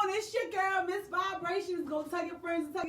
on? It's your girl, Miss Vibrations. Go tell your friends to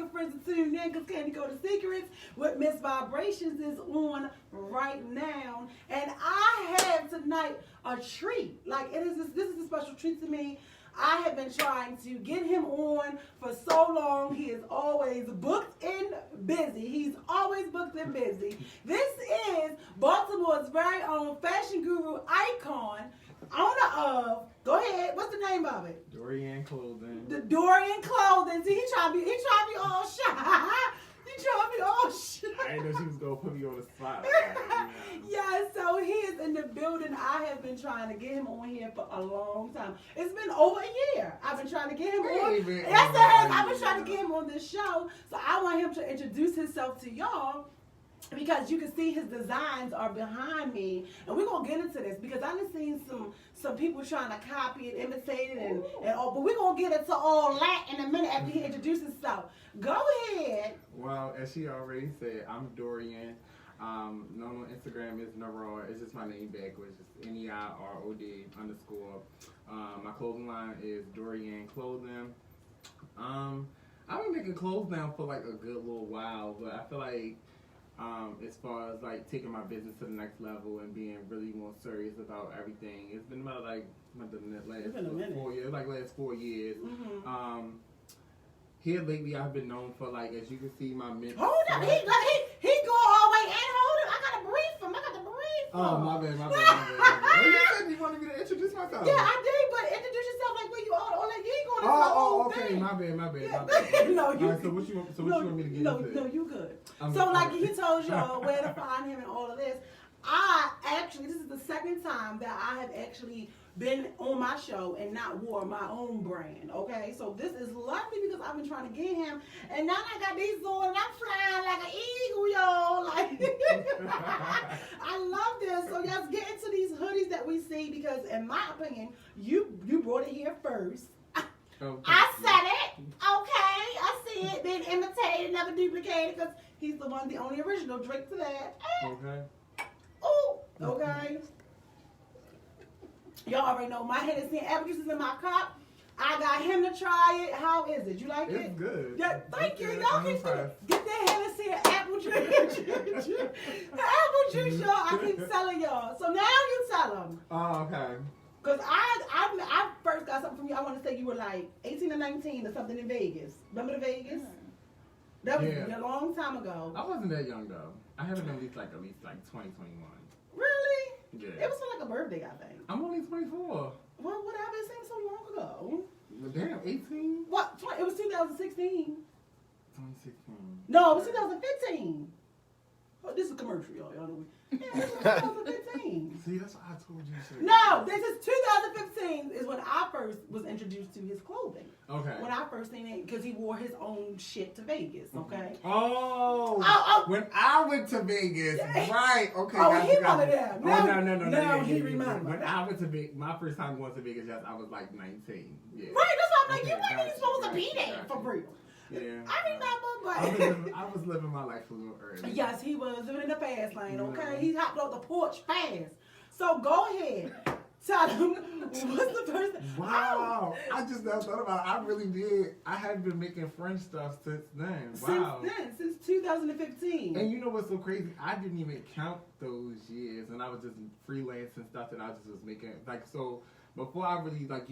tune in because Candi Coated Secrets with Miss Vibrations is on right now. And I have tonight a treat. Like this is a special treat to me. I have been trying to get him on for so long. He is always booked and busy. He's always booked and busy. This is Baltimore's very own fashion guru icon, owner of, go ahead, what's the name of it? Dorien Clothing. The Dorien Clothing. See, he trying to be all shy. He trying to be all shy. I didn't know she was going to put me on the spot. Yeah, so he is in the building. I have been trying to get him on here for a long time. It's been over a year. I've been trying to get him on. Yes, it has. I've been trying to get him on this show. So I want him to introduce himself to y'all, because you can see his designs are behind me, and we're gonna get into this because I've seen some people trying to copy it, imitate it, and all. But we're gonna get into all that in a minute after he introduces himself. Go ahead. Well, as she already said, I'm Dorien. Known on Instagram is Narod. It's just my name backwards. It's NEIROD_. My clothing line is Dorien Clothing. I've been making clothes now for like a good little while, but I feel like as far as like taking my business to the next level and being really more serious about everything, it's been about like last 4 years. Like last 4 years. Mm-hmm. Here lately, I've been known for like, as you can see, my mental. Hold up, he go all the way and hold him. I gotta brief him. Oh, my bad. Oh, you said you wanted me to introduce myself. Yeah, I did, but introduce yourself like where you are. Or like you ain't going to okay. thing. My bad. Yeah. No, you. All right, so what you want me to get into? No, you good. So like he told y'all where to find him and all of this. This is the second time that I have actually been on my show and not wore my own brand, okay? So this is lovely because I've been trying to get him, and now I got these on and I'm flying like an eagle, y'all. Like, I love this. So let's get into these hoodies that we see because in my opinion, you brought it here first. Okay. I said it, okay? I see it, then imitated, never duplicated because he's the one, the only original. Drink to that. Okay. Oh, okay. Y'all already know my Hennessy and apple juice is in my cup. I got him to try it. How is it? You like it? It's good. Yeah, thank you. Y'all keep get that Hennessy and apple juice. The apple juice, y'all. I keep telling y'all. So now you tell them. Oh, okay. Because I first got something from you. I want to say you were like 18 or 19 or something in Vegas. Remember the Vegas? That was a long time ago. I wasn't that young though. I haven't been at least 2021. Really? Yeah. It was for like a birthday, I think. I'm only 24. Well, what have I seen so long ago? Well, damn, 18? What? It was 2016. 2016. No, it was 2015. Oh, this is a commercial, y'all. Y'all know. Yeah, this was 2015. See, that's what I told you. No, this is 2015 is when I first was introduced to his clothing. Okay. When I first seen it, because he wore his own shit to Vegas, okay? Oh. When I went to Vegas, right. Okay. Oh, he one of them. No, he remembered. When I went to Vegas, my first time going to Vegas, yes, I was like 19. Yeah. Right, that's why I'm like, Okay, you weren't even supposed to be gotcha. there, for real. Yeah. I remember, but... I was living my life a little early. Yes, he was living in the fast lane, okay? He hopped off the porch fast. So go ahead. Tell him, what's the first thing? Wow. I just never thought about it. I really did. I have been making French stuff since then. Wow. Since 2015. And you know what's so crazy? I didn't even count those years. And I was just freelancing stuff that I just was making. Like, so... Before I really, got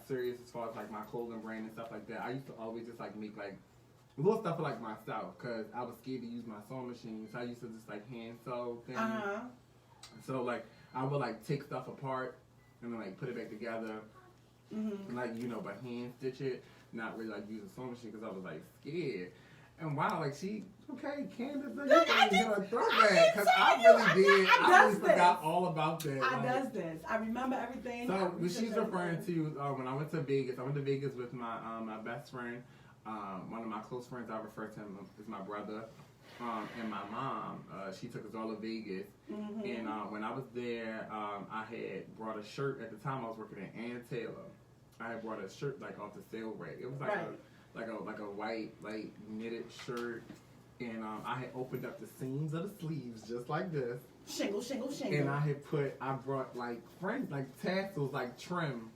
serious as far as, my clothing brand and stuff like that, I used to always just, make, little stuff for, myself, because I was scared to use my sewing machine, so I used to just, hand sew things. Uh-huh. So, I would, take stuff apart and then, put it back together, and, but hand stitch it, not really, use a sewing machine, because I was, scared. And wow, Candace, you're a throwback, because I really did. I really forgot all about that. I remember everything. So what she's referring to, when I went to Vegas with my best friend, one of my close friends. I refer to him as my brother, and my mom. She took us all to Vegas, and when I was there, I had brought a shirt. At the time, I was working at Ann Taylor. I had brought a shirt off the sale rack. It was like a white knitted shirt, and I had opened up the seams of the sleeves just like this. Shingle. And I brought French tassels, trim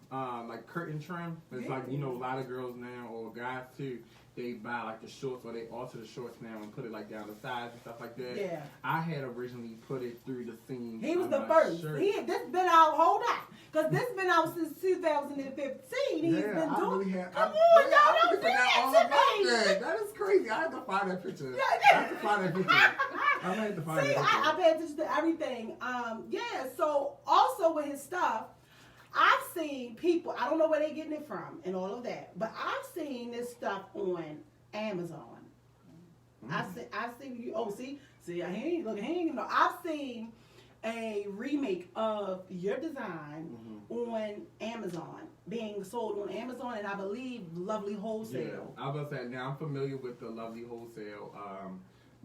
like curtain trim. It's like, you know, a lot of girls now, or guys too, they buy like the shorts, or they alter the shorts now and put it like down the sides and stuff like that. Yeah. I had originally put it through the seam. He was the first. Shirt. This been out, hold on. Because this been out since 2015. He's been doing. Come on, y'all don't do that to me. That is crazy. I have to find that picture. I have to find that picture. I have to find that picture. I pay attention to everything. So also with his stuff, I've seen people, I don't know where they're getting it from and all of that, but I've seen this stuff on Amazon. I've seen you. Oh, see, he ain't know. I've seen a remake of your design on Amazon, being sold on Amazon, and I believe Lovely Wholesale. Yeah, I was saying, now I'm familiar with the Lovely Wholesale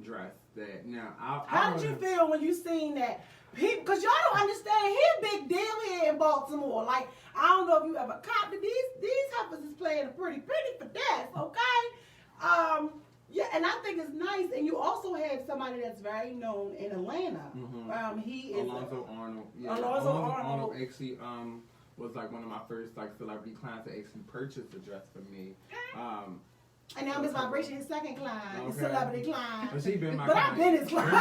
dress. That now, how did you feel when you seen that? Because y'all don't understand, he a big deal here in Baltimore. Like, I don't know if you ever copied these heifers is playing a pretty for death, okay? Yeah, and I think it's nice. And you also have somebody that's very known in Atlanta. He is Alonzo Arnold. Yeah, Alonzo Arnold actually was like one of my first like celebrity clients that actually purchased a dress for me. And now Miss Vibration, his second client, his celebrity client. But she been my But client. I've been his client.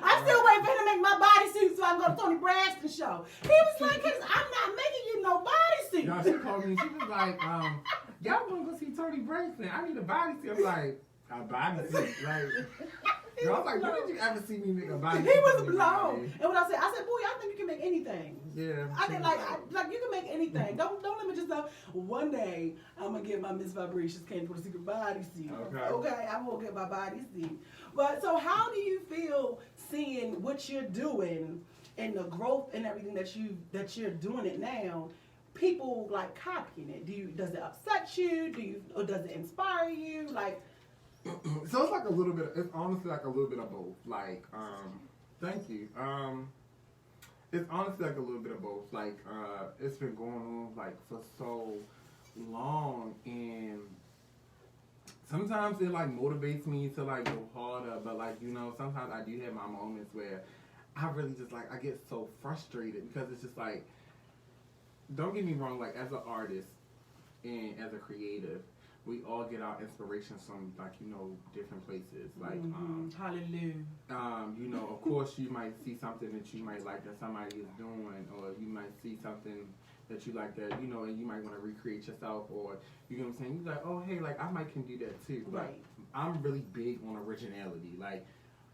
I'm still waiting for him to make my bodysuit so I can go to Tony Braxton's show. He was like, I'm not making you no bodysuit. Y'all, she called me. She was like, y'all want to go see Tony Braxton? I need a bodysuit. I'm like, a bodysuit? Like, I was like, when did you ever see me make a bodysuit? He was blown. And what I said, boy, I think you can make anything. Yeah. I think like you can make anything. Don't limit yourself. One day I'm gonna get my Miss Vibrations Candi Coated Secret bodysuit. Okay, I'm gonna get my bodysuit. But so how do you feel seeing what you're doing and the growth and everything that you're doing it now? People like copying it. Does it upset you? Or does it inspire you? Like. So it's like a little bit. It's honestly like a little bit of both. Like, thank you. It's honestly like a little bit of both. Like, it's been going on like for so long, and sometimes it like motivates me to like go harder. But like, you know, sometimes I do have my moments where I really just like I get so frustrated because it's just like, don't get me wrong. Like as an artist and as a creative, we all get our inspirations from like, you know, different places. Like hallelujah. You know, of course you might see something that you might like that somebody is doing, or you might see something that you like that, you know, and you might want to recreate yourself, or you know what I'm saying? You're like, oh hey, like I might can do that too. But right. I'm really big on originality. Like,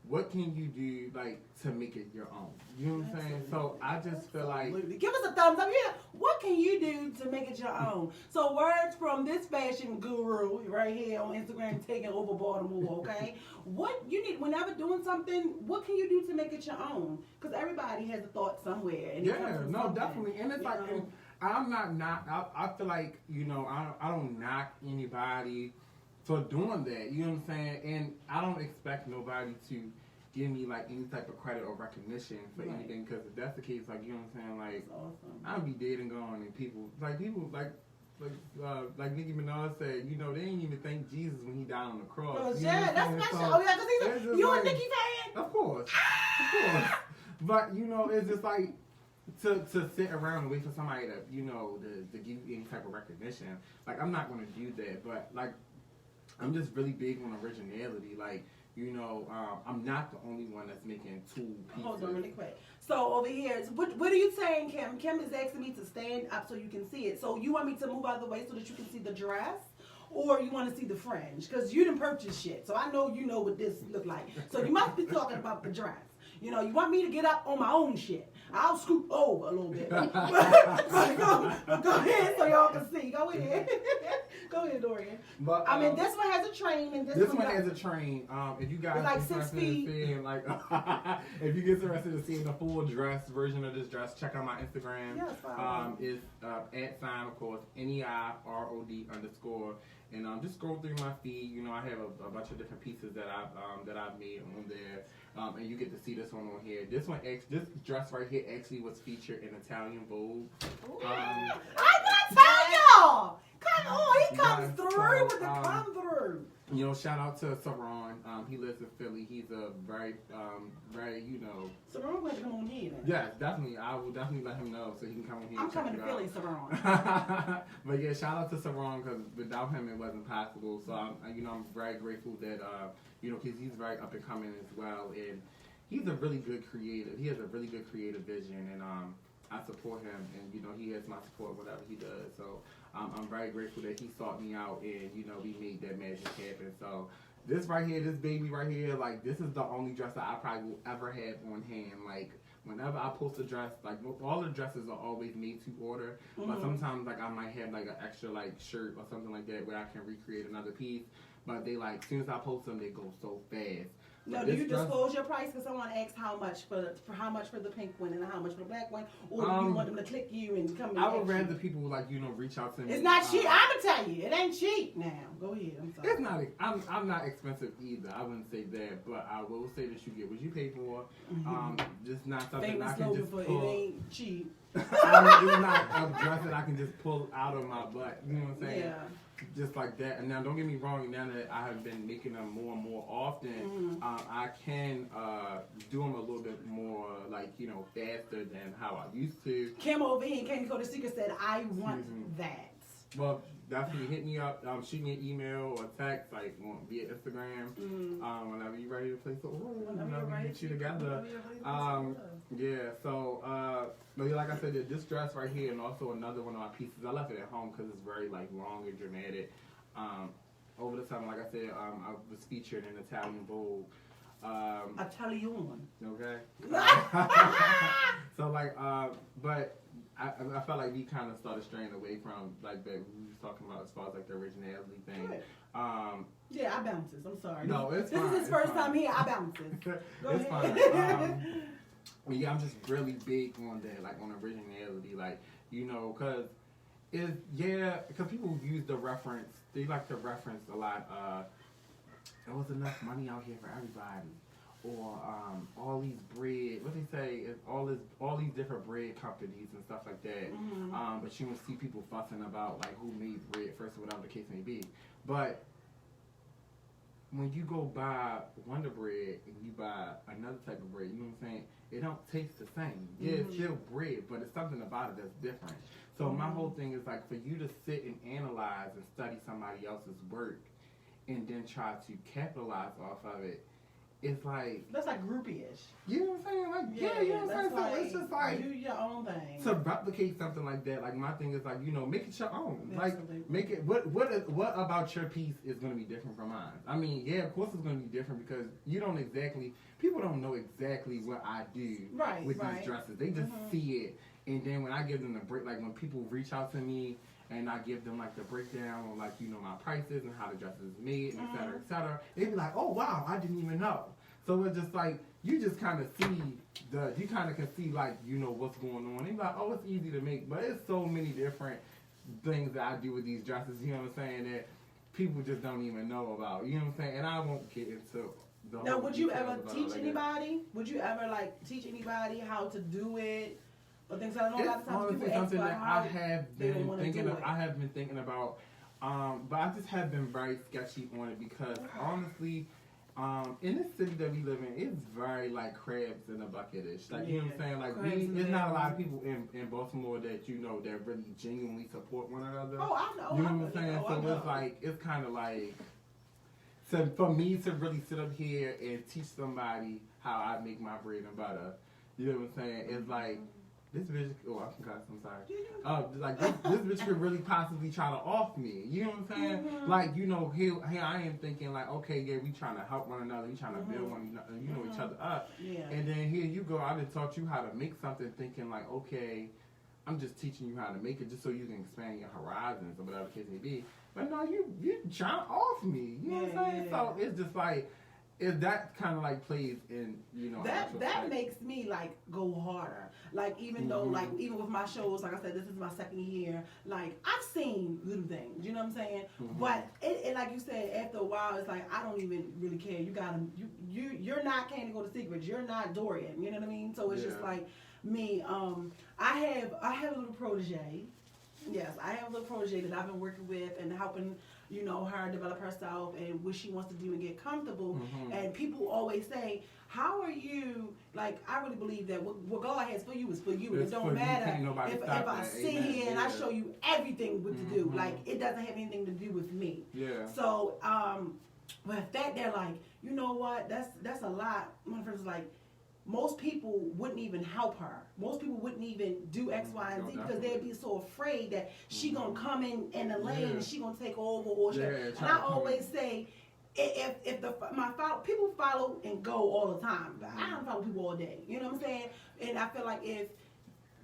what can you do like to make it your own? You know what I'm saying? So I just feel like, give us a thumbs up here. What can you do to make it your own? So words from this fashion guru right here on Instagram taking over Baltimore, okay? What you need whenever doing something, what can you do to make it your own? Because everybody has a thought somewhere. And definitely. And it's like, I'm not I feel like, you know, I don't knock anybody for doing that, you know what I'm saying? And I don't expect nobody to give me like any type of credit or recognition for anything, because if that's the case, like, you know what I'm saying, like, awesome. I'll be dead and gone, and people like Nicki Minaj said, you know, they didn't even thank Jesus when he died on the cross. Oh, you yeah, that's my show. Oh yeah, because you a Nicki fan? Of course. But you know, it's just like to sit around and wait for somebody to, you know, to give you any type of recognition. Like, I'm not gonna do that, but like, I'm just really big on originality. Like, you know, I'm not the only one that's making two pieces. Hold on really quick. So over here, what are you saying, Kim? Kim is asking me to stand up so you can see it. So you want me to move out of the way so that you can see the dress? Or you want to see the fringe? Because you didn't purchase shit. So I know you know what this look like. So you must be talking about the dress. You know, you want me to get up on my own shit. I'll scoot over a little bit. Go ahead so y'all can see. Go ahead. Go ahead, Dorien. But I mean, this one has a train, and this one has a train. If you guys like 6 feet. seeing, like, if you get interested in seeing the full dress version of this dress, check out my Instagram. Yeah, it's fine. It's @, of course, NEIROD_. And just scroll through my feed. You know, I have a bunch of different pieces that I've made on there. And you get to see this one on here. This dress right here actually was featured in Italian Vogue. I'm gonna tell y'all. Come on, he comes through with the come through. You know, shout out to Saran. He lives in Philly. He's a very, very, Saron went to come on here then. Yes, definitely. I will definitely let him know so he can come on here. I'm and check coming to you Philly, out. Saron. But yeah, shout out to Saron because without him it wasn't possible. So I'm very grateful that because he's very up and coming as well, and he's a really good creative. He has a really good creative vision, and I support him, and he has my support whatever he does. So I'm very grateful that he sought me out, and we made that magic happen. So this right here, this baby right here, like this is the only dress that I probably will ever have on hand. Like whenever I post a dress, like all the dresses are always made to order, but sometimes like I might have like an extra like shirt or something like that where I can recreate another piece. But they like as soon as I post them, they go so fast. Now, do you disclose your price? Because someone asked how much for the pink one and how much for the black one, or do you want them to click you and come? I would rather people reach out to me. It's not cheap. I'm gonna tell you, it ain't cheap. Now, go ahead. I'm sorry. It's not. I'm not expensive either. I wouldn't say that, but I will say that you get what you pay for. Just not something I can just pull. It ain't cheap. It's not a dress that I can just pull out of my butt. You know what I'm saying? Yeah. Just like that. And now, don't get me wrong. Now that I have been making them more and more often, I can do them a little bit more, faster than how I used to. Kim over here in Candi Coated Secrets said, "I want that." Well, definitely hit me up. Shoot me an email or text, via Instagram. Whenever you're ready to place the order, whenever we get you together. Yeah. So, but like I said, this dress right here, and also another one of my pieces. I left it at home because it's very long and dramatic. Over the time, like I said, I was featured in Italian Vogue. Italian. Okay. So but I felt like we kind of started straying away from that we was talking about as far as the originality thing. Yeah, I bounces. I'm sorry. No, it's fine. This is his first time here. I bounces. Go it's ahead. Fine. Yeah, I'm just really big on that, on originality, because because people use the reference. They like to reference a lot. There was enough money out here for everybody. Or all these bread, what they say is all these different bread companies and stuff like that. But you don't see people fussing about who made bread first or whatever the case may be. But when you go buy Wonder Bread and you buy another type of bread, you know what I'm saying? It don't taste the same. Yeah, it's still bread, but it's something about it that's different. So my whole thing is for you to sit and analyze and study somebody else's work and then try to capitalize off of it. It's that's groupie-ish. You know what I'm saying? You know what I'm saying? So it's just do your own thing. To replicate something like that, my thing is make it your own. Make it what about your piece is gonna be different from mine? I mean, yeah, of course it's gonna be different because people don't know exactly what I do with these dresses. They just see it, and then when I give them the break, when people reach out to me and I give them the breakdown on my prices and how the dress is made, and et cetera, they be like, oh wow, I didn't even know. So it's just you just kind of see you kind of can see what's going on. They be like, oh, it's easy to make, but it's so many different things that I do with these dresses. You know what I'm saying, that people just don't even know about. You know what I'm saying, and I won't get into the. Now, would you ever teach anybody? Would you ever teach anybody how to do it? Or things I know a lot of times people ask about how I have been thinking about, but I just have been very sketchy on it because honestly, in this city that we live in, it's very crabs in a bucket-ish. You know what I'm saying? There's not a lot of people in Baltimore that that really genuinely support one another. Oh, I know. You know what I'm saying? So it's kind of so for me to really sit up here and teach somebody how I make my bread and butter. You know what I'm saying? It's this bitch, I can cuss, I'm sorry. This bitch could really possibly try to off me. You know what I'm saying? Here I am thinking okay, yeah, we trying to help one another, we trying to build each other up. Yeah. And then here you go, I just taught you how to make something thinking okay, I'm just teaching you how to make it just so you can expand your horizons or whatever the case may be. But no, you trying to off me. You know what I'm saying? So it's just if that kind of plays in, that makes me go harder. Even though even with my shows, like I said, this is my second year. I've seen little things, you know what I'm saying? But it like you said, after a while, it's I don't even really care. You got you're not Candi Coated Secrets. You're not Dorien. You know what I mean? So it's just me. I have a little protege. Yes, I have a little protege that I've been working with and helping, her develop herself and what she wants to do and get comfortable. And people always say, how are you, like, I really believe that what God has for you is for you. It don't matter if I sit here and I show you everything what to do. Like, it doesn't have anything to do with me. Yeah. So, with that, they're like, you know what, that's a lot. My friend was like, most people wouldn't even help her. Most people wouldn't even do X, Y, and Z because they'd be so afraid that she gonna come in the lane and she gonna take over. And I always say, if people follow and go all the time. I don't follow people all day. You know what I'm saying? And I feel like if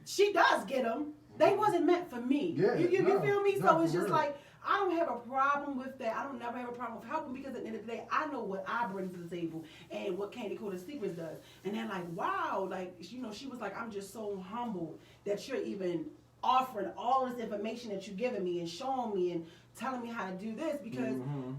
she does get them, they wasn't meant for me. Yeah, you feel me? So it's just real. like, I don't have a problem with that. I don't never have a problem with helping because at the end of the day, I know what I bring to the table and what Candi Coated Secrets does. And they're like, wow, like, she was like, I'm just so humbled that you're even offering all this information that you're giving me and showing me and telling me how to do this because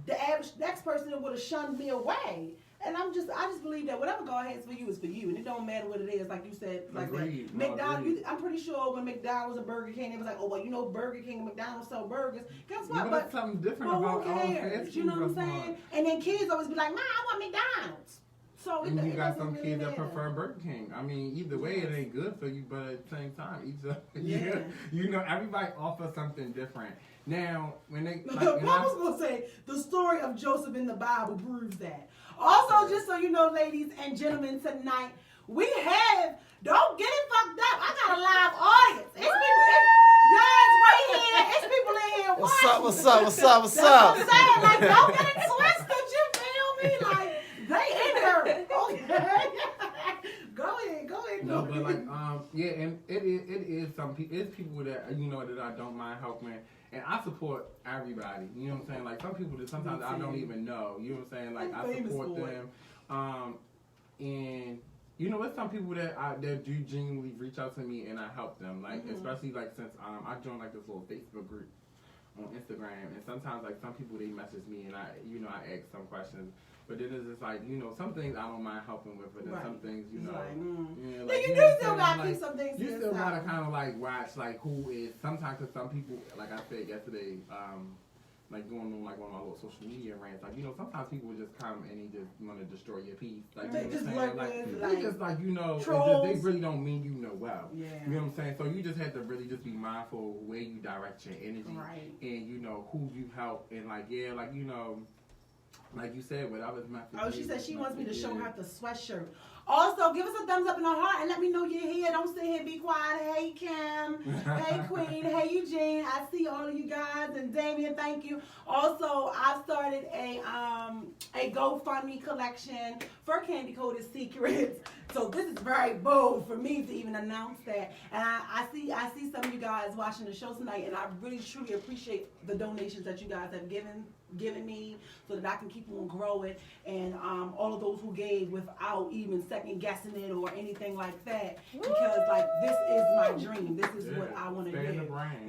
the average next person would have shunned me away. And I just believe that whatever God has for you is for you, and it don't matter what it is. Like you said, like that. McDonald's. I'm pretty sure when McDonald's and Burger King, they was like, oh well, Burger King and McDonald's sell burgers. Guess what? But something different about who cares? You know what I'm saying? And then kids always be like, "Mom, I want McDonald's." So and you got some kids that prefer Burger King. I mean, either way, it ain't good for you, but at the same time, everybody offers something different. Now, when they, I was gonna say the story of Joseph in the Bible proves that. Also, just so you know, ladies and gentlemen, tonight we have. Don't get it fucked up. I got a live audience. It's people. It's right here. It's people in here watching. What's up? That's what I'm saying. Like, don't get it twisted. You feel me? Like, they in here. Okay. Go ahead. No, but like, and it is some people. It's people that that I don't mind helping. And I support everybody, you know what I'm saying? Like some people that sometimes I don't even know, you know what I'm saying? Like I support them. And it's some people that do genuinely reach out to me and I help them. Like especially like since I joined like this little Facebook group on Instagram and sometimes like some people they message me and I ask some questions. But then it's just like, some things I don't mind helping with, but then some things, you do still gotta keep some things. You still gotta kind of like watch like who is. Sometimes, cause some people, like I said yesterday, like going on like one of my little social media rants, like sometimes people just come and they just want to destroy your peace. Like they just trolls. They really don't mean well. Yeah. You know what I'm saying? So you just have to really just be mindful of where you direct your energy, and who you help, and like you said, whatever's meant for she said she wants me to show her the sweatshirt. Also, give us a thumbs up in the heart and let me know you're here. Don't sit here and be quiet. Hey, Kim. Hey, Queen. Hey, Eugene. I see all of you guys. And Damien, thank you. Also, I started a GoFundMe collection for Candi Coated Secrets. So this is very bold for me to even announce that. And I see some of you guys watching the show tonight, and I really truly appreciate the donations that you guys have given me so that I can keep on growing, and all of those who gave without even second guessing it or anything like that, because like this is my dream. This is what I want to do. You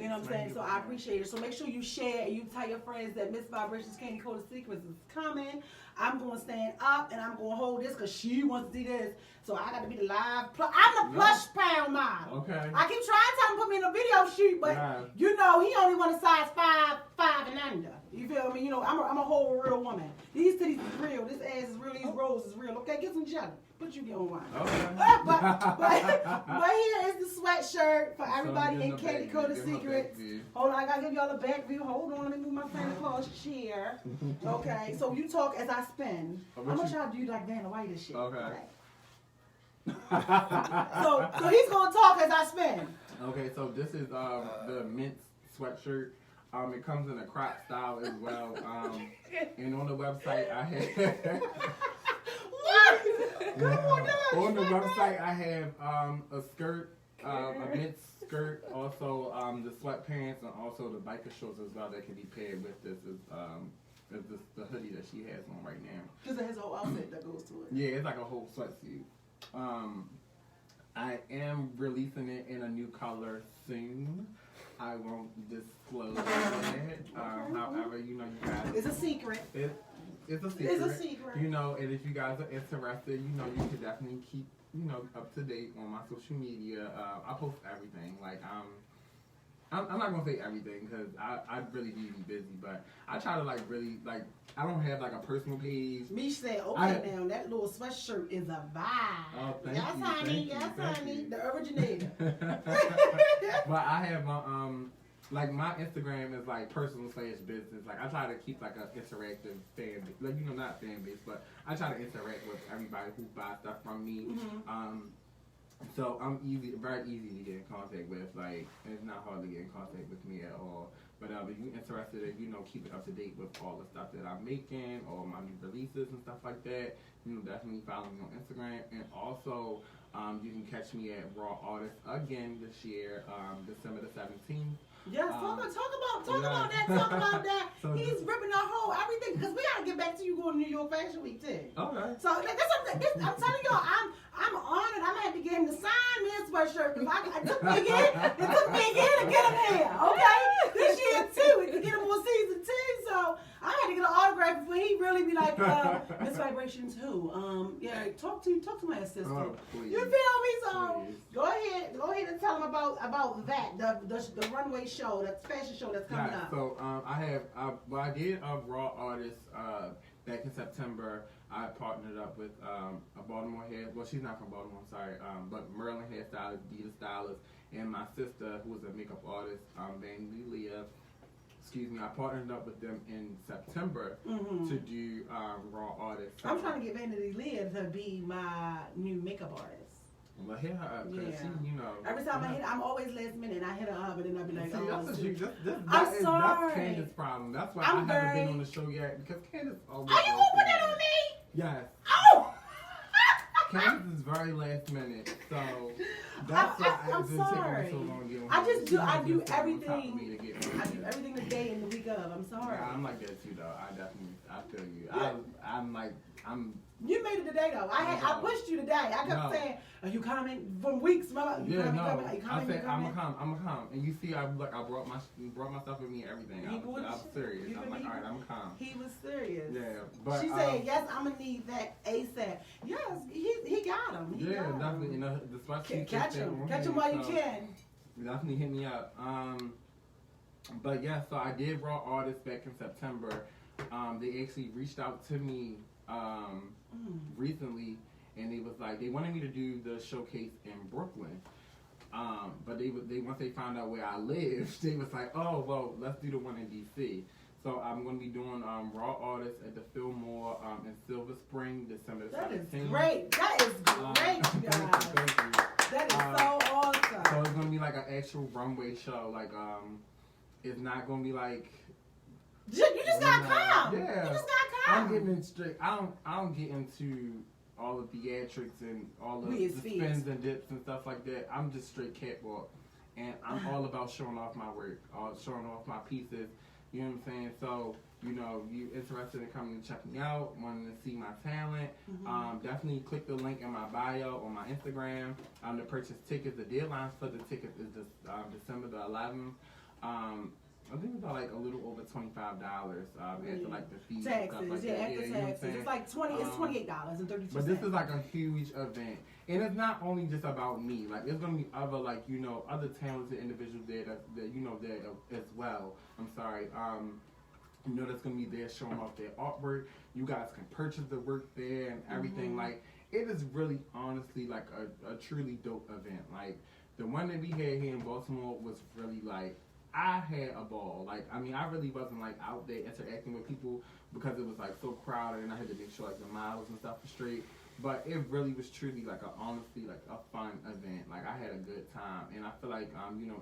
know what I'm saying? So I appreciate it. So make sure you share and you tell your friends that Miss Vibrations Candi Coated Secrets is coming. I'm going to stand up and I'm going to hold this because she wants to see this. So I got to be the live. I'm the plush pound model. Okay. I keep trying to tell him to put me in a video shoot, but he only want a size 5 and under. You feel me? I'm a whole real woman. These titties is real. This ass is real. These rolls is real. Okay, get some jelly. But you get on wine. Okay. but here is the sweatshirt for everybody in Candi Coated Secrets. Hold on, I gotta give y'all a back view. Hold on, let me move my Santa Claus chair. Okay, so you talk as I spin. I'm gonna try to do like Vanna White and shit. Okay. So he's gonna talk as I spin. Okay, so this is the mint sweatshirt. It comes in a crop style as well. And on the website I have on the website I have a skirt, a mint skirt, also the sweatpants, and also the biker shorts as well that can be paired with this. Is the hoodie that she has on right now. Because it has a whole outfit that goes to it. Yeah, it's like a whole sweatsuit. I am releasing it in a new color soon. I won't disclose that. However, you guys. It's a secret. It's a secret. It's a secret. And if you guys are interested, you can definitely keep, up to date on my social media. I post everything. Like, I'm not gonna say everything because I really do be busy, but I try to like really like I don't have like a personal page. Mish said, okay, now that little sweatshirt is a vibe. Oh, thank yes, you, honey, thank yes, you, honey, you. the originator. But I have my like my Instagram is like personal / business. Like I try to keep like an interactive fan base, like not fan base, but I try to interact with everybody who buys stuff from me. So I'm very easy to get in contact with. Like it's not hard to get in contact with me at all. But if you're interested in keeping up to date with all the stuff that I'm making or my new releases and stuff like that, definitely follow me on Instagram. And also you can catch me at Raw Artist again this year, December the 17th. Yes, talk about that. So he's ripping our whole everything because we gotta get back to you going to New York Fashion Week too. Okay. So I'm telling y'all, I'm honored. I'm gonna have to get him to sign me a sweatshirt because it took me a year to get him here. Okay, this year too to get him on season 2. So I had to get an autograph before he really be like, Miss Vibrations who? Yeah, talk to my assistant. Oh, please. You feel me? So Please. go ahead and tell him about that the runway show, that fashion show that's coming up. So I did a Raw Artist back in September. I partnered up with a Baltimore hair. Well, she's not from Baltimore, I'm sorry. But Maryland hairstylist, Dita stylist, and my sister, who is a makeup artist, Vanity Leah. Excuse me. I partnered up with them in September to do Raw Artist. So I'm trying to get Vanity Leah to be my new makeup artist. Well, hit her up because she, every time I hit her, I'm always last minute, and I hit her up, and then I'll be like, that's Candace's problem. That's why I haven't been on the show yet because Candace always. Are you gonna put that on me? Yes. Oh! Candace is very last minute, so that's why I'm sorry. So long to get on I do everything. I do everything the day and the week of. I'm sorry. Yeah, I'm like that too, though. I feel you. Yeah. I'm. You made it today, though. I pushed you today. I kept saying, "Are you coming?" From weeks, mama. I said I'm gonna come, and you see, I brought my stuff with me and everything. I was serious. I'm like, all right, I'm gonna come. He was serious. Yeah, but she said, "Yes, I'm gonna need that ASAP." Yes, he got him. Definitely. The catch him while you can. Definitely hit me up. But yeah, so I did Raw Artists back in September. They actually reached out to me recently, and they wanted me to do the showcase in Brooklyn. But they once they found out where I lived, they was like, oh well, let's do the one in DC. So I'm going to be doing Raw Artists at the Fillmore in Silver Spring, December 17th. That is great. That is great, guys. Thank you. That is so awesome. So it's going to be like an actual runway show. Like, it's not going to be like... You just gotta come. Yeah. You just gotta come. I'm getting in straight. I don't get into all the theatrics and all the spins and dips and stuff like that. I'm just straight catwalk, and I'm all about showing off my work, showing off my pieces. You know what I'm saying? So you interested in coming and checking me out, wanting to see my talent? Definitely click the link in my bio on my Instagram to purchase tickets. The deadline for the tickets is December the 11th. I think it's about like a little over $25 after like the fees and stuff like that. After taxes, it's like $28.32. But this is like a huge event, and it's not only just about me. Like there's gonna be other other talented individuals there that there as well. I'm sorry. That's gonna be there showing off their artwork. You guys can purchase the work there and everything. Like it is really honestly like a truly dope event. Like the one that we had here in Baltimore was really like. I had a ball. Like, I mean, I really wasn't like out there interacting with people because it was like so crowded, and I had to make sure like the models and stuff were straight. But it really was truly like honestly like a fun event. Like I had a good time, and I feel like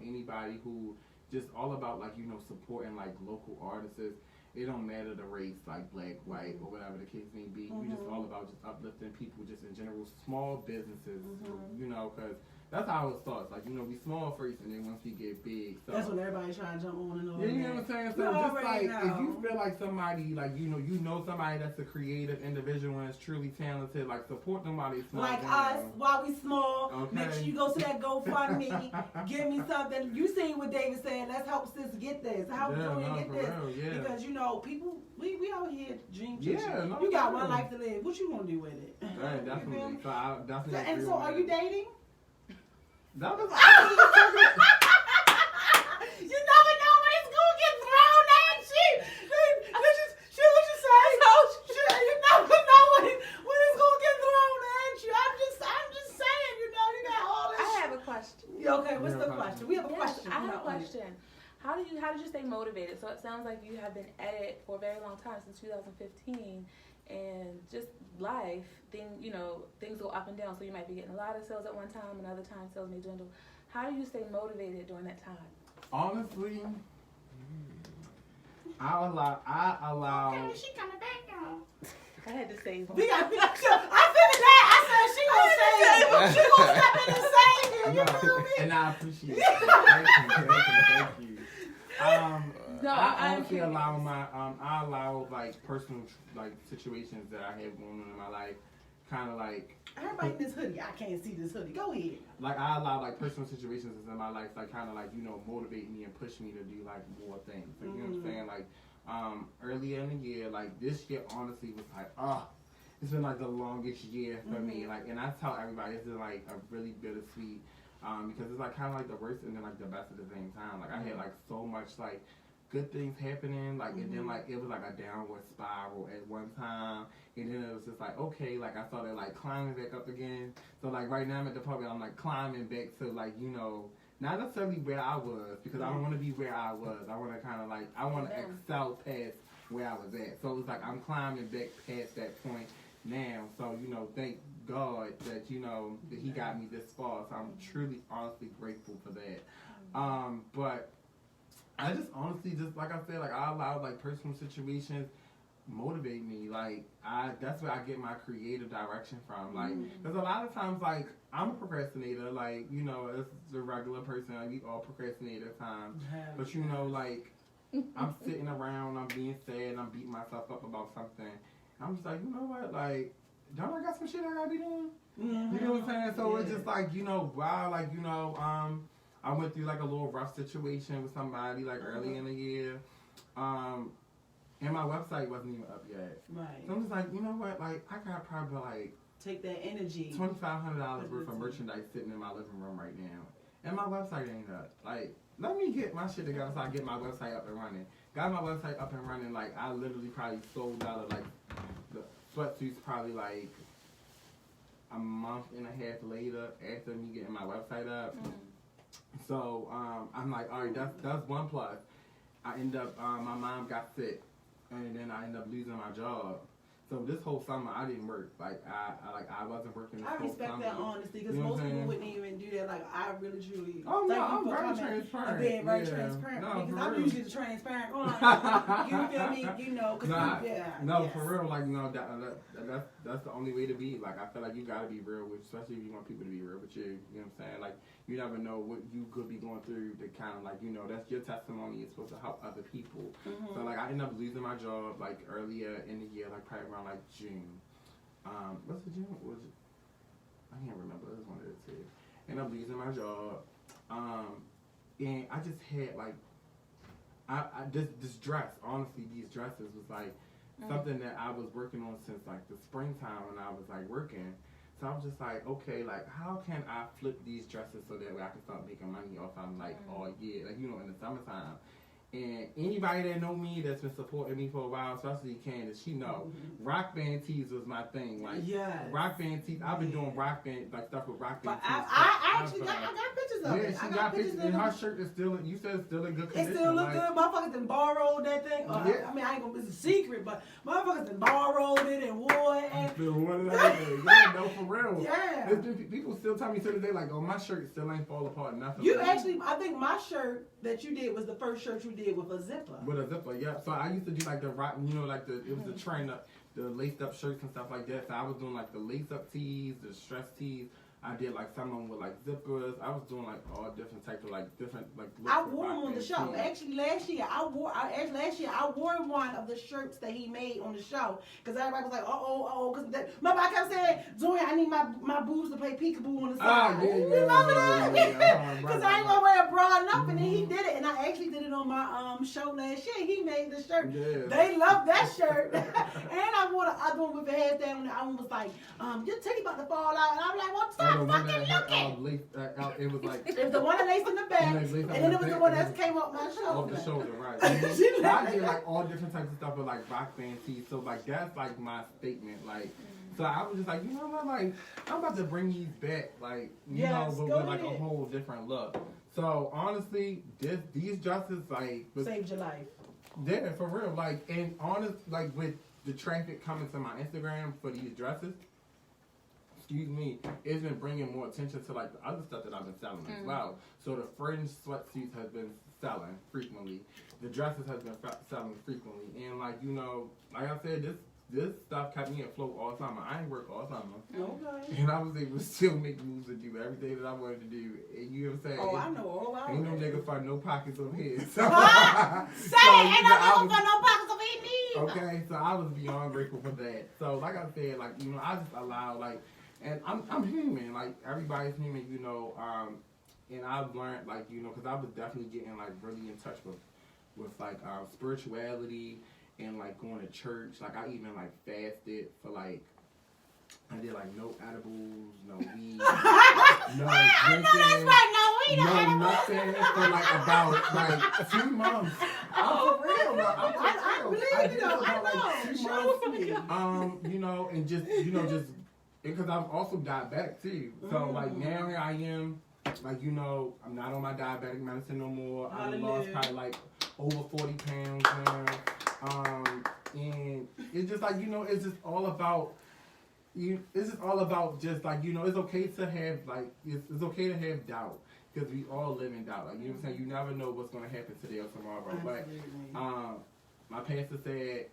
anybody who just all about like supporting like local artists. It don't matter the race, like black, white, or whatever the case may be. We just all about just uplifting people, just in general, small businesses. Because. That's how it starts. Like, we small first, and then once we get big. So. That's when everybody's trying to jump on and on. Yeah, you know what I'm saying? So just like, if you feel like somebody, like, you know somebody that's a creative individual and is truly talented, like, support them while they small. Like us, while we small. Okay. Make sure you go to that GoFundMe. Give me something. You see what David said. Let's help sis get this. Help Dorien get this. Real, Because, people, we out here dream chasing. Yeah, you got one life to live. What you gonna do with it? Right, definitely. So I definitely. And so, are you dating? That was question. How did you stay motivated? So it sounds like you have been at it for a very long time, since 2015, and just life, things go up and down. So you might be getting a lot of sales at one time, and other times sales may dwindle. How do you stay motivated during that time? Honestly, I allow. Okay, she coming back now. I had to save one. I figured that. I said she gonna say she gonna step in and save you. You feel me? And I appreciate it. Thank you. No, I honestly allow like personal like situations that I have going on in my life, kind of like. Everybody in this hoodie. I can't see this hoodie. Go ahead. Like I allow like personal situations in my life, like kind of like motivate me and push me to do like more things. Like, you know what I'm saying? Like earlier in the year, like this year honestly was like it's been like the longest year for me. Like, and I tell everybody it's been like a really bittersweet because it's like kind of like the worst and then like the best at the same time. Like I had like so much like good things happening, like and then like it was like a downward spiral at one time, and then it was just like okay, like I started like climbing back up again. So like right now I'm at the point where I'm like climbing back to like not necessarily where I was, because I don't want to be where I was. I want to kind of like I want to excel past where I was at. So it's like I'm climbing back past that point now. So thank God that that He got me this far. So I'm truly honestly grateful for that. But I just honestly, just like I said, like I allow like personal situations motivate me. Like that's where I get my creative direction from. Like, there's a lot of times like I'm a procrastinator. Like as a regular person, like, we all procrastinate at times. But like I'm sitting around, I'm being sad, I'm beating myself up about something. I'm just like, you know what? Like, don't I got some shit I gotta be doing? You know what I'm saying? So it's just like wow, like I went through like a little rough situation with somebody like early in the year, and my website wasn't even up yet. Right. So I'm just like, you know what? Like I got probably like take that energy. $2,500 worth of merchandise sitting in my living room right now, and my website ain't up. Like, let me get my shit together so I get my website up and running. Got my website up and running. Like I literally probably sold out of like the sweatsuits probably like a month and a half later after me getting my website up. So I'm like, all right, that's one plus. I end up my mom got sick, and then I end up losing my job. So this whole summer I didn't work. Like I wasn't working this whole summer. I respect that honesty, because most people wouldn't even do that. Like I really truly. Oh no, I'm very transparent. Being very transparent, no, because I'm usually the transparent one. You feel me? For real. Like that's the only way to be. Like I feel like you gotta be real with, especially if you want people to be real with you. You know what I'm saying? Like you never know what you could be going through. To kind of like that's your testimony. It's supposed to help other people. So like I ended up losing my job like earlier in the year, like probably around like June. What's the June? Was it? I can't remember. It was one of the two. And I'm losing my job. And I just had like, this dress. Honestly, these dresses was like something that I was working on since like the springtime when I was like working. So I was just like, okay, like how can I flip these dresses so that way I can start making money off them like all year, like in the summertime. And anybody that know me that's been supporting me for a while, especially Candace, she know rock band tees was my thing. Like rock band tees, I've been doing rock band like stuff with rock band tees. I actually got pictures of it. Yeah, she got pictures, and her shirt is still. You said it's still in good condition. It still look good. Motherfuckers done borrowed that thing. I mean, I ain't gonna. It's a secret, but motherfuckers done borrowed it and wore it. And still wore it. Yeah, no, for real. Yeah. People still tell me to this day like, oh, my shirt still ain't fall apart. Nothing. You actually, I think my shirt that you did was the first shirt you did with a zipper. With a zipper, yeah. So I used to do like the rock, like it was the trend, the laced up shirts and stuff like that. So I was doing like the lace up tees, the stress tees. I did like some of them with like zippers. I was doing like all different types of like different like. I wore them on the show. Actually, last year I wore one of the shirts that he made on the show, because everybody was like, because remember I kept saying, Dorien, I need my boobs to play peekaboo on the side. Remember that? Because I ain't gonna wear a bra or nothing, and he did it, and I actually did it on my show last year. He made the shirt. Yeah. They loved that shirt, and I wore the other one with the head down, and the other one was like, your titty about to fall out, and I'm like, well, stop fucking looking. It was like it was the one that laced in the back, and then it was the one that came up my shoulder. Off the shoulder, right? I did like all different types of stuff with like rock band tees. So like that's like my statement. Like, so I was just like, you know what? Like I'm about to bring these back. Like, but with like a whole different look. So honestly, these dresses like Saved your life. yeah, for real. Like and honest, like with the traffic coming to my Instagram for these dresses, excuse me, it's been bringing more attention to like the other stuff that I've been selling as well. So the fringe sweatsuits has been selling frequently. The dresses has been selling frequently, and like like I said, this stuff kept me afloat all summer. I ain't work all summer. Okay. And I was able to still make moves to do everything that I wanted to do. And you know what I'm saying? Oh, I know all about it. Ain't no nigga find no pockets over here. So, Say it, ain't no nigga for no pockets over here neither. Okay, so I was beyond grateful for that. So like I said, like, I just allow and I'm human, like everybody's human, and I've learned because I was definitely getting like really in touch with like spirituality and like going to church. Like I even like fasted for like I did like no edibles, no weed, no drinking, no nothing for like about like 2 months. I'm for real, bro. I believe I it did though. about I like know. 2 months. And just because I'm also diabetic too. So like now here I am, like I'm not on my diabetic medicine no more. I lost probably like over 40 pounds now. And it's just like it's just all about it's just all about just like it's okay to have like it's okay to have doubt because we all live in doubt. Like what I'm saying, you never know what's gonna happen today or tomorrow. Absolutely. But my pastor said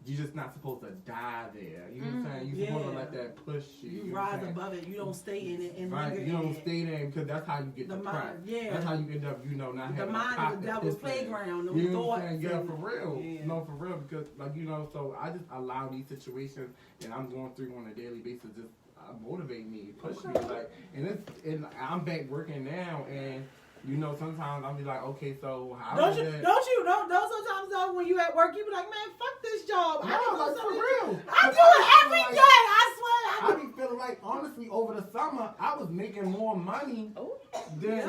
you're just not supposed to die there. You know what I'm saying? You're supposed to let that push you. You rise above it. You don't stay in it. And right. You don't stay there because that's how you get depressed. That's how you end up, not having the mind is the devil's playground. You know what I'm saying? Yeah, for real. Yeah. No, for real. Because, so I just allow these situations that I'm going through on a daily basis just motivate me, push me. And I'm back working now, and sometimes I'll be like, okay, so how don't sometimes though when you at work you be like, man, fuck this job. No, like for real. I do it every day. I swear. I be feeling like honestly over the summer I was making more money than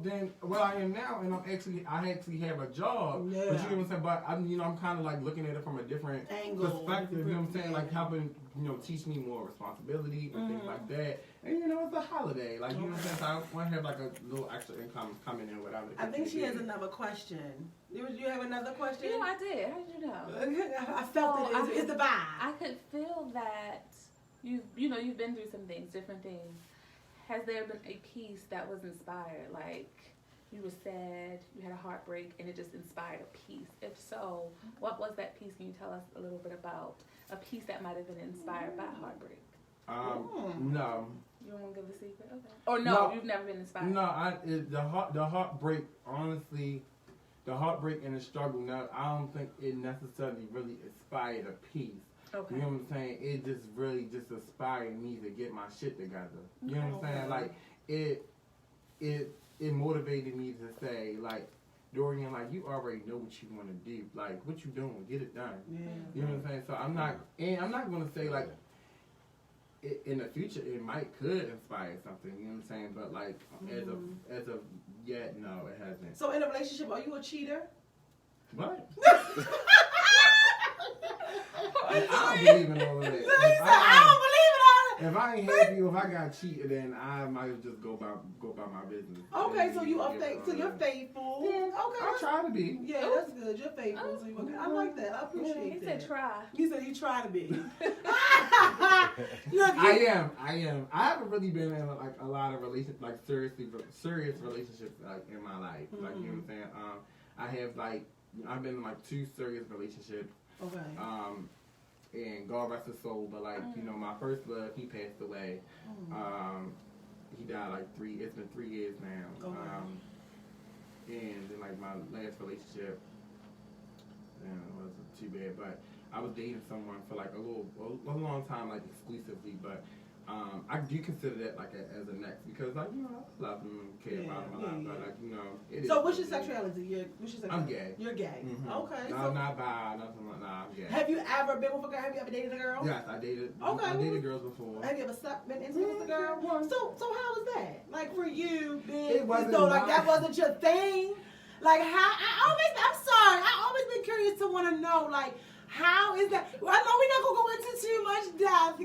than what I am now, and I actually have a job. Yeah. But you know what I'm saying? But I'm kind of like looking at it from a different perspective. You know what I'm saying? Like helping teach me more responsibility and things like that. And it's a holiday. Like you know what I'm saying? So I want to have like a little extra income coming in without it. I think she has another question. You have another question? I did. How did you know? I felt it. It's the vibe. I could feel that you've been through some things, different things. Has there been a piece that was inspired? Like you were sad, you had a heartbreak, and it just inspired a piece. If so, what was that piece? Can you tell us a little bit about a piece that might have been inspired by heartbreak? No. You don't want to give the secret? Okay. Or no, you've never been inspired? No, the heartbreak, honestly, the heartbreak and the struggle, now, I don't think it necessarily really inspired a piece. Okay. You know what I'm saying? It just really just inspired me to get my shit together. You know what I'm saying? Like, it motivated me to say, like, Dorien, like, you already know what you want to do. Like, what you doing? Get it done. Yeah. You know what I'm saying? So I'm not going to say, like, in the future, it could inspire something, you know what I'm saying? But like, as of yet, no, it hasn't. So in a relationship, are you a cheater? What? I don't believe in all of that. I don't believe in all that. If I ain't happy, if I got cheated, then I might just go by my business. Okay, so you're faithful. Yeah, okay. I try to be. Yeah, that's good. You're faithful. So I like that. I appreciate that. He said try. He said he tried to be. I am. I haven't really been in like a lot of serious relationships like in my life. Like you know what I'm saying. I've been in like 2 serious relationships. Okay. And God rest his soul, but like my first love, he passed away. He died like it's been 3 years now. Okay. And then like my last relationship, it wasn't too bad, but I was dating someone for like a long time, like exclusively, but I do consider that like as a next because like I love him, care about him a lot, but like it is. So what's your sexuality? I'm gay. You're gay. Mm-hmm. Okay. No, I'm not bi, nothing like that. I'm gay. Have you ever been with a girl? Have you ever dated a girl? Yes, I dated. Okay. I dated girls before. Have you ever been intimate with a girl? So how was that? Like for you, it wasn't like that wasn't your thing. Like how? I'm sorry. I always been curious to want to know like. How is that? Well, I know we're not gonna go into too much depth,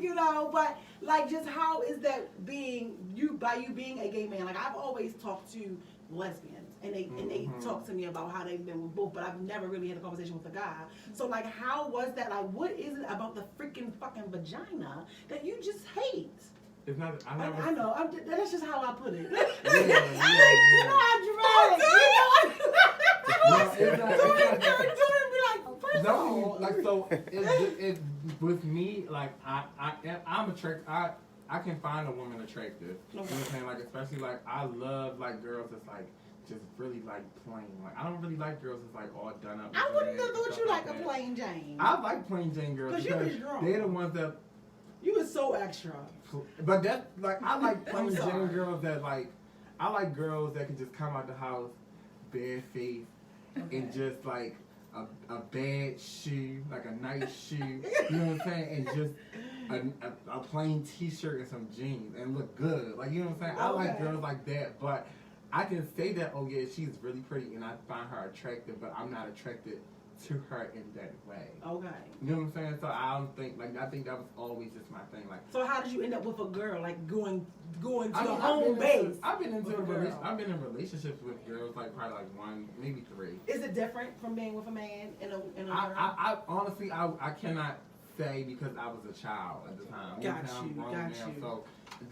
but like, just how is that being you being a gay man? Like, I've always talked to lesbians, and they talk to me about how they've been with both, but I've never really had a conversation with a guy. So like, how was that? Like, what is it about the freaking fucking vagina that you just hate? It's not. I know. That's just how I put it. Yeah. You know how dramatic. You know. Like, so it with me, like I'm attracted. I can find a woman attractive. You know what I'm saying? Like, especially like I love like girls that's like just really like plain. Like I don't really like girls that's like all done up. I wouldn't have thought you like a plain Jane. I like plain Jane girls because they're the ones that. You was so extra. But that like I like plain Jane girls that like I like girls that can just come out the house barefaced and just like a bad shoe, like a nice shoe, you know what I'm saying, and just a plain t-shirt and some jeans and look good, like, you know what I'm saying. I like girls like that, but I can say that, oh yeah, she's really pretty and I find her attractive, but I'm not attracted to her in that way. Okay. You know what I'm saying? So I don't think, like, I think that was always just my thing. Like, so how did you end up with a girl, like going to the home base? I've been in relationships with girls, like probably like 1, maybe 3. Is it different from being with a man and a girl? I honestly I cannot say because I was a child at the time. Got I'm grown now, so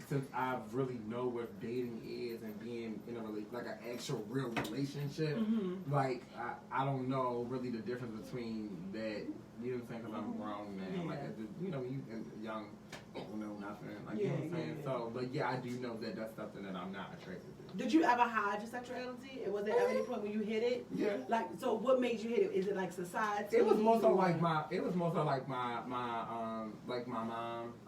since I really know what dating is and being in a like an actual real relationship, like I don't know really the difference between that. You know what I'm saying? Because I'm grown now. Yeah. Like you know, you young, don't know nothing. Like you know what I'm saying? Yeah. So, but yeah, I do know that that's something that I'm not attracted to. Did you ever hide your sexuality? Was there ever any point when you hid it? Yeah. Like, so what made you hid it? Is it like society? It was more so like my mom.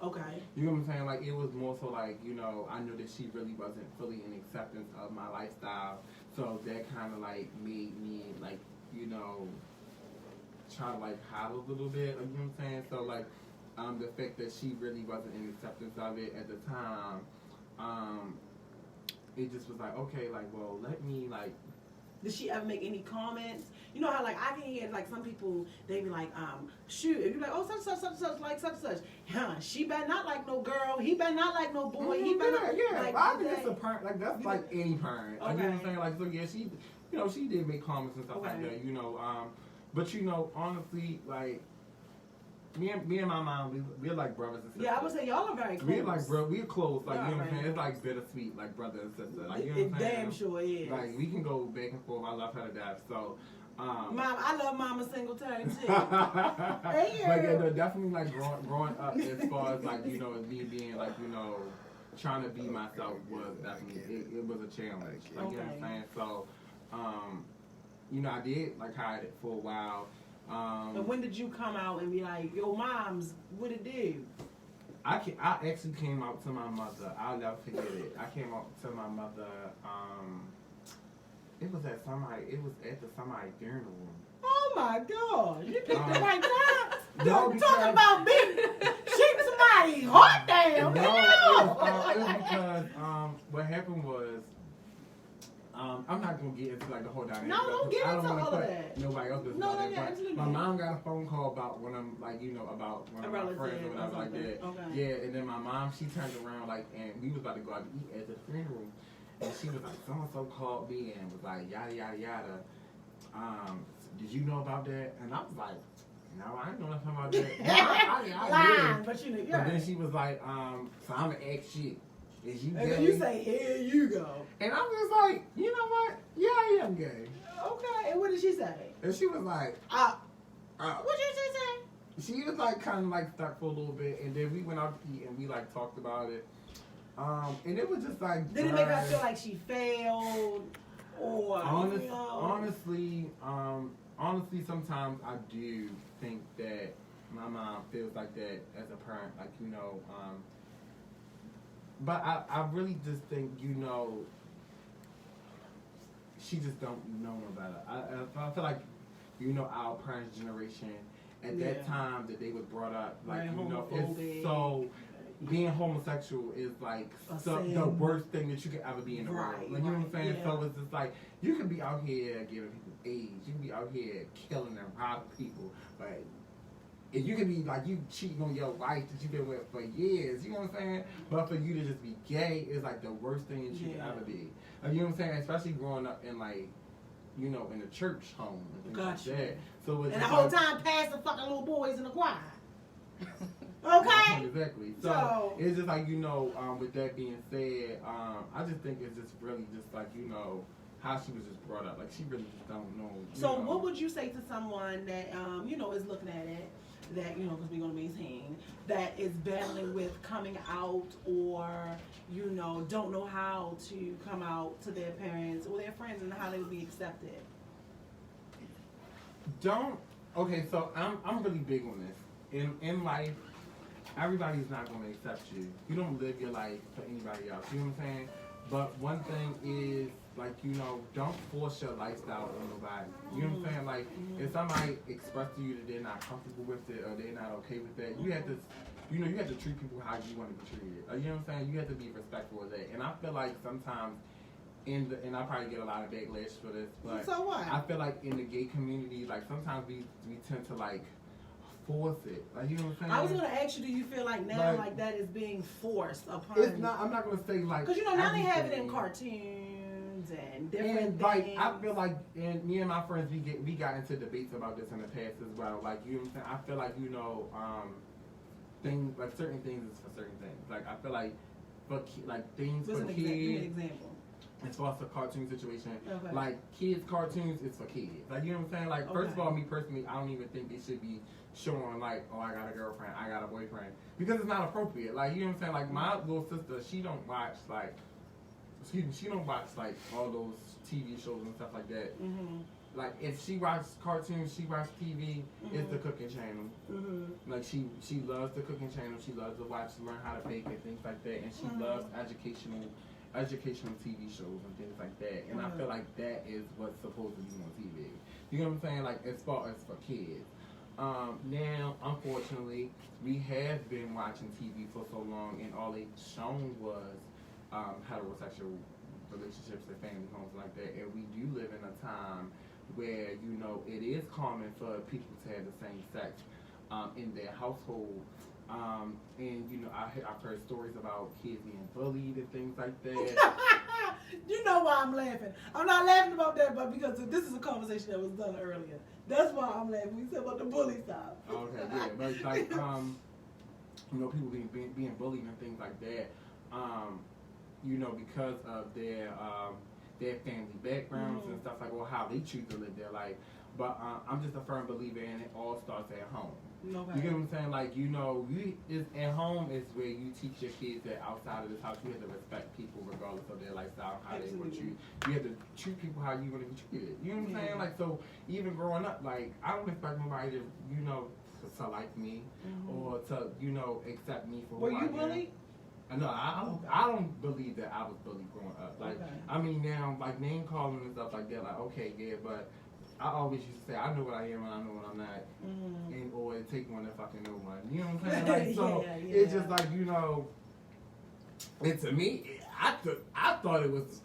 Okay. You know what I'm saying? Like, it was more so like, you know, I knew that she really wasn't fully in acceptance of my lifestyle. So that kind of like made me like, you know, try to like hide a little bit. Like, you know what I'm saying? So like, the fact that she really wasn't in acceptance of it at the time, it just was like, okay, like, well, let me like. Did she ever make any comments? You know how like I can hear like some people, they be like, shoot, and you be like, oh, such, like such. Huh, she better not like no girl. He better not like no boy. He better not. Yeah, like, I think it's a parent. Like that's like any parent. Like, okay. You know what I'm saying? Like, so yeah, she, you know, she did make comments and stuff like that. You know, but you know, honestly, like. Me and my mom, we're like brothers and sisters. Yeah, I would say y'all are very close. We're like we're close. Like, you know what I'm saying? It's like bittersweet, like brother and sister. Like, you know what I'm saying? Damn sure is. Like, we can go back and forth. I love her to death. So, Mom, I love Mama Singletary too. Like, yeah, definitely like growing up as far as like, you know, me being like, you know, trying to be myself was definitely it was a challenge. Like, you know what I'm saying? So, you know, I did like hide it for a while. And when did you come out and be like, yo, moms, what it do? I actually came out to my mother. I'll never forget it. I came out to my mother. It was at the somebody funeral. Oh my God! You picked the right time. No, talking about me shooting somebody heart down. No, it was because what happened was. I'm not gonna get into like the whole dynamic. No, don't get into all of that. Nobody else business about that. But my mom got a phone call about one of them, like, you know, about one of my friends or whatever like that. Okay. Yeah, and then my mom, she turned around like, and we was about to go out to eat at the funeral, and she was like, so and so called me and was like, yada yada yada. Did you know about that? And I was like, no, I didn't know nothing about that. I did. But you know, But then she was like, so I'm gonna ask you. Is you gay? And then you say, here you go. And I'm just like, you know what? Yeah, I am gay. Okay. And what did she say? And she was like, what did she say? She was like kind of like stuck for a little bit, and then we went out to eat and we like talked about it. And it was just like. Did it make her feel like she failed, or honestly, sometimes I do think that my mom feels like that as a parent, like, you know. But I really just think, you know, she just don't know no better. I feel like, you know, our parents' generation, at that time that they was brought up, like, you know, it's so, being homosexual is like the worst thing that you could ever be in the world. Like, you know what I'm saying? Yeah. So it's just like, you can be out here giving people AIDS, you can be out here killing and robbing people, but And you can be like, you cheating on your wife that you've been with for years, you know what I'm saying? But for you to just be gay is like the worst thing that you could ever be. You know what I'm saying? Especially growing up in like, you know, in a church home and things like that. So it's and the whole time passing fucking little boys in the choir. Okay? Exactly. So it's just like, you know, with that being said, I just think it's just really just like, you know, how she was just brought up. Like, she really just don't know. So what would you say to someone that, you know, is looking at it, that, you know, because we're going to be saying, that is battling with coming out or, you know, don't know how to come out to their parents or their friends and how they would be accepted? Okay, so I'm really big on this. In life, everybody's not going to accept you. You don't live your life for anybody else. You know what I'm saying? But one thing is, like, you know, don't force your lifestyle on nobody. You know what I'm saying? Like, if somebody express to you that they're not comfortable with it or they're not okay with that, you have to, you know, you have to treat people how you want to be treated. You know what I'm saying? You have to be respectful of that. And I feel like sometimes and I probably get a lot of backlash for this, but so what? I feel like in the gay community, like, sometimes we tend to, like, force it. Like, you know what I'm saying? I was going to ask you, do you feel like now like that is being forced upon It's not, I'm not going to say, like, because, you know, now they have it in cartoons and different things. Like, I feel like, and me and my friends, we got into debates about this in the past as well. Like, you know what I'm saying? I feel like, you know, things, like, certain things is for certain things. Like, I feel like, things for kids. Give me an example. As far as the cartoon situation, okay. Like, kids' cartoons is for kids. Like, you know what I'm saying? Like, first of all, me personally, I don't even think they should be showing, like, oh, I got a girlfriend, I got a boyfriend. Because it's not appropriate. Like, you know what I'm saying? Like, my little sister, she don't watch, like, she don't watch, like, all those TV shows and stuff like that. Mm-hmm. Like, if she watches cartoons, she watches TV, it's the cooking channel. Mm-hmm. Like, she loves the cooking channel. She loves to learn how to bake and things like that. And she loves educational TV shows and things like that. And I feel like that is what's supposed to be on TV. You know what I'm saying? Like, as far as for kids. Now, unfortunately, we have been watching TV for so long, and all they shown was heterosexual relationships and family homes like that. And we do live in a time where, you know, it is common for people to have the same sex in their household. And, you know, I've heard stories about kids being bullied and things like that. You know why I'm laughing. I'm not laughing about that, but because this is a conversation that was done earlier. That's why I'm laughing. We said about the bully stuff. Okay, yeah. But, like, you know, people being bullied and things like that, you know, because of their family backgrounds and stuff like, well, how they choose to live their life. But I'm just a firm believer in it all starts at home. Okay. You get what I'm saying? Like, you know, at home is where you teach your kids that outside of this house, you have to respect people regardless of their lifestyle, how they want you. You have to treat people how you want to be treated. You know what I'm saying? Like, so even growing up, like, I don't expect nobody to, you know, to like me or to, you know, accept me for who I am. Were you bullied? No, I don't believe that I was bullied growing up. Like, I mean, now, like, name calling and stuff like that, like, okay, yeah, but I always used to say, I know what I am and I know what I'm not. And, or it take one to fucking know one. You know what I'm saying? Like, so it's just like, you know, and to me, I thought it was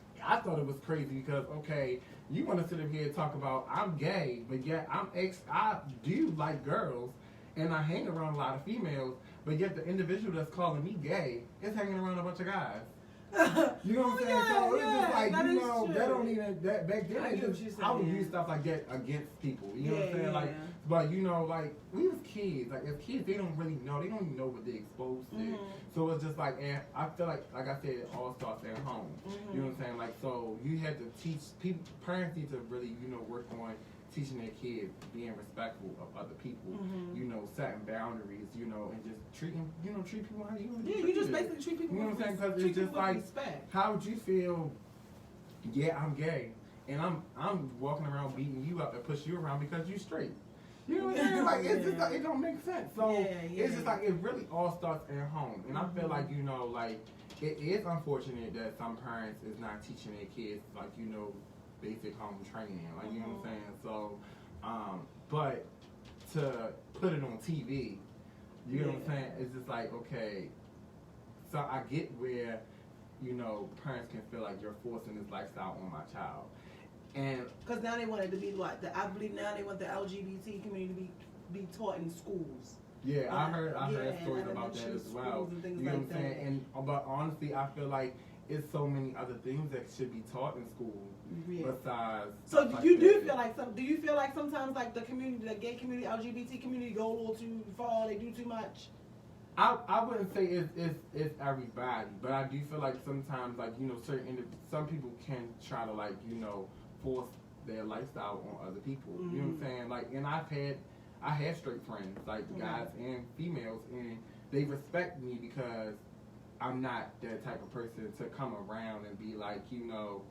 crazy because, okay, you want to sit up here and talk about I'm gay, but yet I do like girls and I hang around a lot of females, but yet the individual that's calling me gay is hanging around a bunch of guys. You know what I'm saying? So it's just like, you know, that don't even, that back then, I would use stuff like that against people. You know what I'm saying? Like, but, you know, like, we was kids. Like, as kids, they don't really know. They don't even know what they're exposed to. So it's just like, and I feel like I said, it all starts at home. You know what I'm saying? Like, so you have to teach people, parents need to really, you know, work on teaching their kids being respectful of other people, you know, setting boundaries, you know, and just treat people how you want to you just basically treat people you know what I'm saying? Because it's just like, how would you feel, yeah, I'm gay, and I'm walking around beating you up and pushing you around because you straight. You know what I'm saying? Like, it's just like, it don't make sense. So, it's just like, it really all starts at home. And I feel like, you know, like, it is unfortunate that some parents is not teaching their kids, like, you know, basic home training, like, you know what I'm saying? So, but to put it on TV, you know what I'm saying? It's just like, okay, so I get where, you know, parents can feel like you're forcing this lifestyle on my child. And because now they want it to be what? I believe now they want the LGBT community to be taught in schools. Yeah, I heard stories about that as well. And things you know like what I'm saying? But honestly, I feel like it's so many other things that should be taught in school besides. So like you do that. feel like do you feel like sometimes like the community, the gay community, LGBT community, go a little too far? They do too much. I wouldn't say it's everybody, but I do feel like sometimes, like, you know, some people can try to, like, you know, force their lifestyle on other people. You know what I'm saying? Like, and I have straight friends, like guys and females, and they respect me because I'm not that type of person to come around and be like, you know,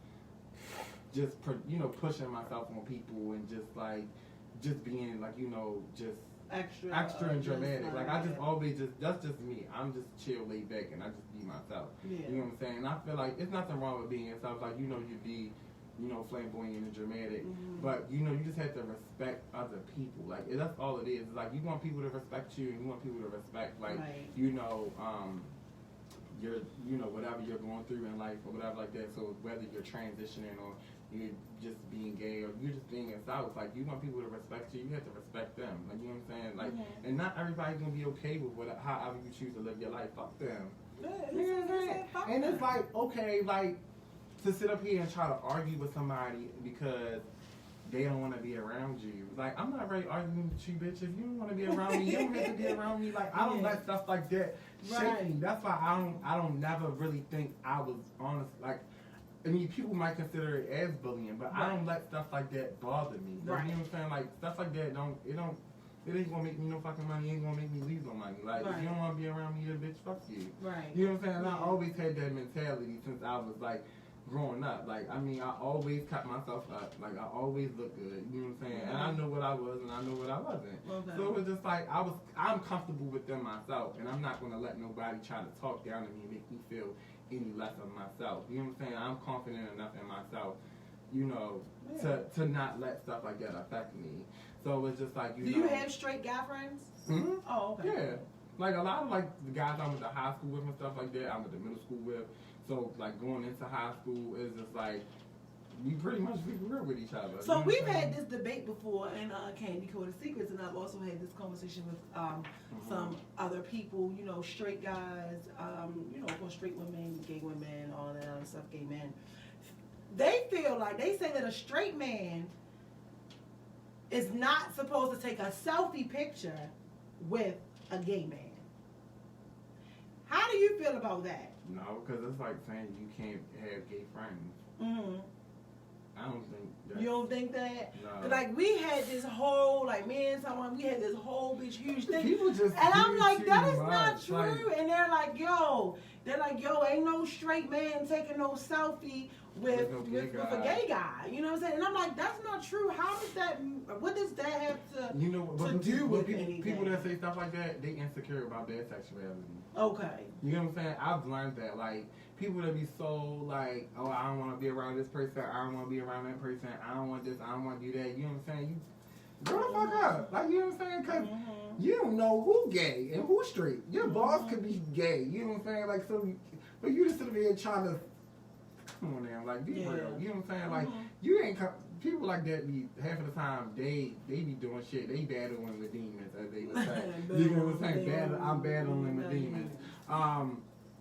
just pushing myself on people and just being like, you know, just extra and dramatic. Like, I just always that's just me. I'm just chill, laid back, and I just be myself. Yeah. You know what I'm saying? And I feel like it's nothing wrong with being yourself. Like, you know, you be, you know, flamboyant and dramatic, but, you know, you just have to respect other people. Like, that's all it is. It's like, you want people to respect you, and you want people to respect, like, you know, you know, whatever you're going through in life or whatever like that. So whether you're transitioning or you're just being gay or you're just being yourself, like, you want people to respect you, you have to respect them. Like, you know what I'm saying? Like, and not everybody's gonna be okay with however you choose to live your life. Fuck them. You know what I'm saying? And it's like, okay, like, to sit up here and try to argue with somebody because they don't want to be around you. Like, I'm not ready arguing with you, bitch. If you don't want to be around me, you don't have to be around me. Like, I don't let stuff like that shake me. That's why I don't never really think I was honest. Like, I mean, people might consider it as bullying, but I don't let stuff like that bother me. Like, you know what I'm saying? Like, stuff like that it ain't gonna make me no fucking money. It ain't gonna make me lose no money. Like, if you don't want to be around me, then bitch, fuck you. You know what I'm saying? And I always had that mentality since I was like growing up. Like, I mean, I always cut myself up. Like, I always look good. You know what I'm saying? And I know what I was and I know what I wasn't. So it was just like I'm comfortable within myself, and I'm not gonna let nobody try to talk down to me and make me feel any less of myself. You know what I'm saying? I'm confident enough in myself, you know, to not let stuff like that affect me. So it's just like, you know. Do you have straight guy friends? Oh, okay. Yeah. Like, a lot of, like, the guys I went to high school with and stuff like that, I went to middle school with. So, like, going into high school is just like, we pretty much be real with each other. So we've had this debate before in Candi Coated Secrets, and I've also had this conversation with some other people, you know, straight guys, you know, of course, straight women, gay women, all that other stuff, gay men. They feel like, they say that a straight man is not supposed to take a selfie picture with a gay man. How do you feel about that? No, because it's like saying you can't have gay friends. I don't think that. You don't think that? No. Like, we had this whole, like, me and someone, we had this whole huge thing. People just and I'm like, that is much. not true. Like, and they're like, yo, ain't no straight man taking no selfie with a gay guy. You know what I'm saying? And I'm like, that's not true. How does that, what does that have to, you know, to do with anything? People that say stuff like that, they insecure about their sexuality. Okay. You know what I'm saying? I've learned that. Like, people that be so like, oh, I don't want to be around this person, I don't want to be around that person, I don't want this, I don't want to do that. You know what I'm saying? You grow the fuck up. Like, you know what I'm saying? Because you don't know who gay and who straight. Your boss could be gay. You know what I'm saying? Like, so, but you just sit there trying to, come on now, like, be real. You know what I'm saying? Like, you ain't, people like that be, half of the time, they be doing shit. They battling with demons, as they would say. You know what I'm saying? I'm battling with demons.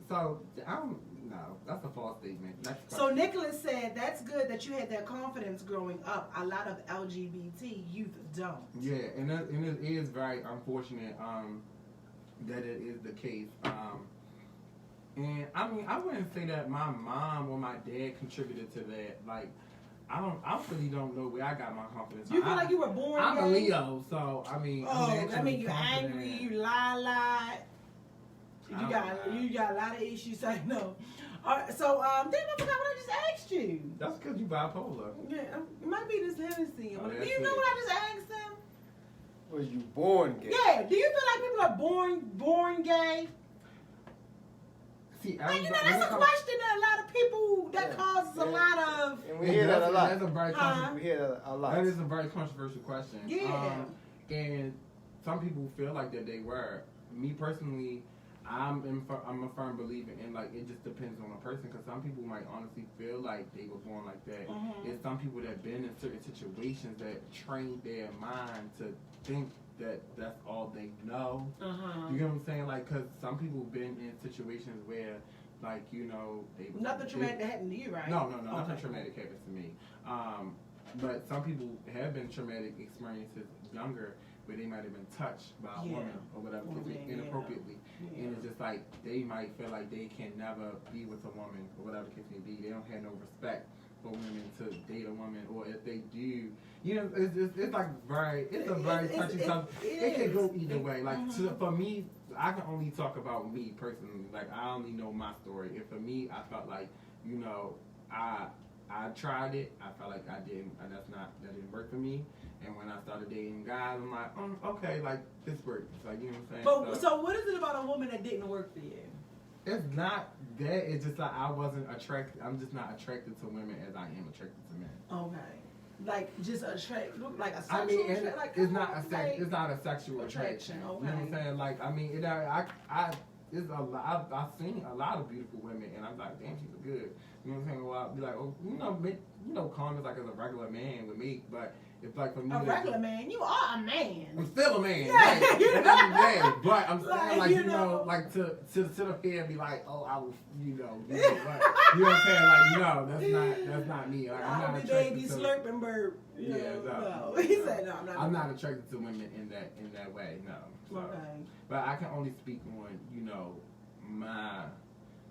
So, I don't, no, that's a false statement. So Nicholas said, that's good that you had that confidence growing up. A lot of LGBT youth don't. Yeah, and it is very unfortunate that it is the case. And I mean, I wouldn't say that my mom or my dad contributed to that. Like, I really don't know where I got my confidence. You feel like you were born I'm gay? a Leo, so I mean, you're angry, you lie a lot. You got a lot of issues. I know. All right, so then I forgot what I just asked you. That's because you bipolar. Yeah, it might be this Hennessy. Oh, do you know what I just asked him? Was you born gay? Yeah. Do you feel like people are born gay? See, like, you know, that's a question that a lot of people causes a lot of. And we hear that a lot. That's a very we hear that a lot. That is a very controversial question. Yeah. And some people feel like that they were. Me personally, I'm a firm believer in, like, it just depends on a person, because some people might honestly feel like they were born like that. It's some people that been in certain situations that trained their mind to think that's all they know. Uh-huh. You get what I'm saying? Like, cause some people been in situations where, like, you know, Nothing traumatic that happened to you, right? No, nothing Okay. traumatic happened to me. But some people have been traumatic experiences younger where they might have been touched by a woman or whatever, inappropriately. Yeah. And it's just like they might feel like they can never be with a woman or whatever the case may be. They don't have no respect for women to date a woman, or if they do, you know, it's like a very touchy subject. It can go either way. Like for me, I can only talk about me personally. Like I only know my story. And for me, I felt like, you know, I tried it. I felt like that didn't work for me. And when I started dating guys, I'm like, okay, like this works. Like, you know what I'm saying? But so what is it about a woman that didn't work for you? It's not that. It's just like I wasn't attracted. I'm just not attracted to women as I am attracted to men. Okay. Like just like a sexual and like it's not a sexual attraction. Okay. You know what I'm saying? Like I mean, it's a lot. I've seen a lot of beautiful women, and I'm like, damn, she's good. You know what I'm saying? Well, I'll be like, oh, you know, Connor's like as a regular man with me, but if like for me, a regular man, you are a man. I'm still a man, Yeah, right? you know? Yeah, but I'm saying like you know, like to sit up here and be like, oh, I will, you know, but, you know what I'm saying? Like, no, that's not me. Like, I'm not attracted baby to slurping bird. no. He said no. I'm not attracted to women in that way. No. So. Okay. But I can only speak on, you know, my.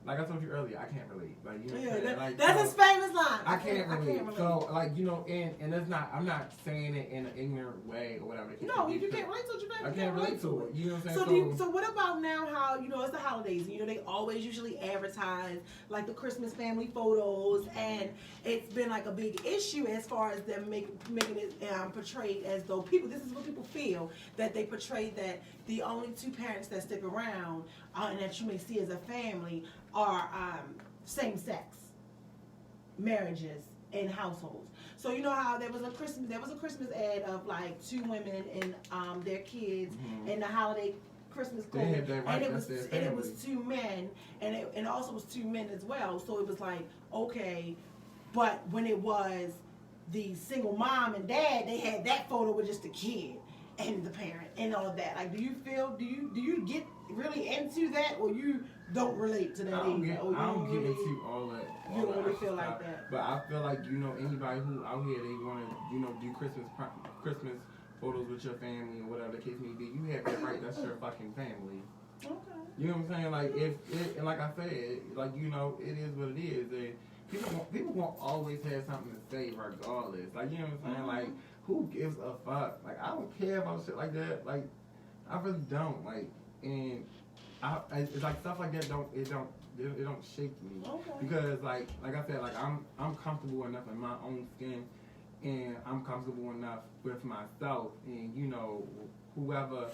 Like I told you earlier, I can't relate. Like, you know what I'm saying? Like, that's his famous line. I can't relate. So, like, you know, and it's not. I'm not saying it in an ignorant way or whatever. No, you can't relate to it. I can't relate to it. You know what I'm saying? So what about now? How it's the holidays? You know, they always usually advertise like the Christmas family photos, and it's been like a big issue as far as them making it portrayed as though people. This is what people feel, that they portray that the only two parents that stick around and that you may see as a family are same-sex marriages and households. So you know how there was a Christmas ad of like two women and their kids in the holiday Christmas card, and it was two men, and it also was two men as well. So it was like, okay, but when it was the single mom and dad, they had that photo with just the kid and the parent and all of that. Like, do you get really into that, or you don't relate to that? I don't get into all that. You don't really feel like that. But I feel like, you know, anybody who out here, they want to, you know, do Christmas photos with your family or whatever the case may be. You have that right. That's your fucking family. Okay. You know what I'm saying? Like and like I said, like, you know, it is what it is. And people won't always have something to say regardless. Like, you know what I'm saying? Like, who gives a fuck? Like, I don't care about shit like that. Like, I really don't. Like, and it's like stuff like that don't shake me. Okay. Because like I said, like I'm comfortable enough in my own skin, and I'm comfortable enough with myself, and you know, whoever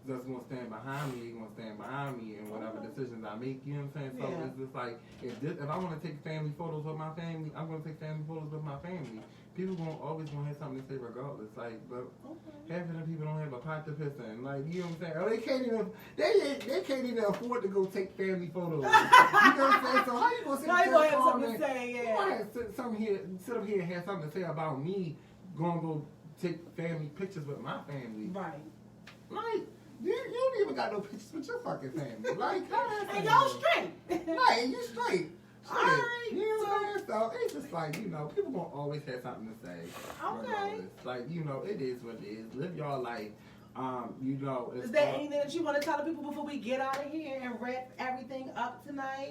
that's gonna stand behind me, gonna stand behind me in whatever decisions I make. You know what I'm saying? So it's just like if I want to take family photos with my family, I'm gonna take family photos with my family. People always gonna have something to say regardless. Like, but half of them people don't have a pot to piss in. Like, you know what I'm saying? Or they can't even afford to go take family photos. You know what I'm saying? So how you gonna sit have something to say? You might sit up here and have something to say about me gonna go take family pictures with my family. Right. Like, you don't even got no pictures with your fucking family. Like, and y'all straight. Right, and you straight. Alright. You know what I'm saying? So it's just like, you know, people won't always have something to say. Okay. Regardless. Like, you know, it is what it is. Live your life. You know. Is there anything that you want to tell the people before we get out of here and wrap everything up tonight?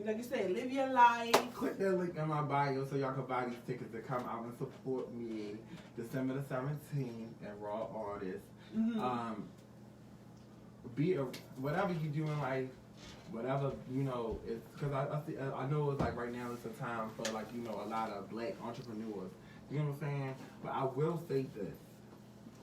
Like you said, live your life. Click that link in my bio so y'all can buy these tickets to come out and support me December the 17th at Raw Artists. Whatever you do in life, whatever, you know, it's because I know it's like right now it's a time for, like, you know, a lot of black entrepreneurs. You know what I'm saying? But I will say this: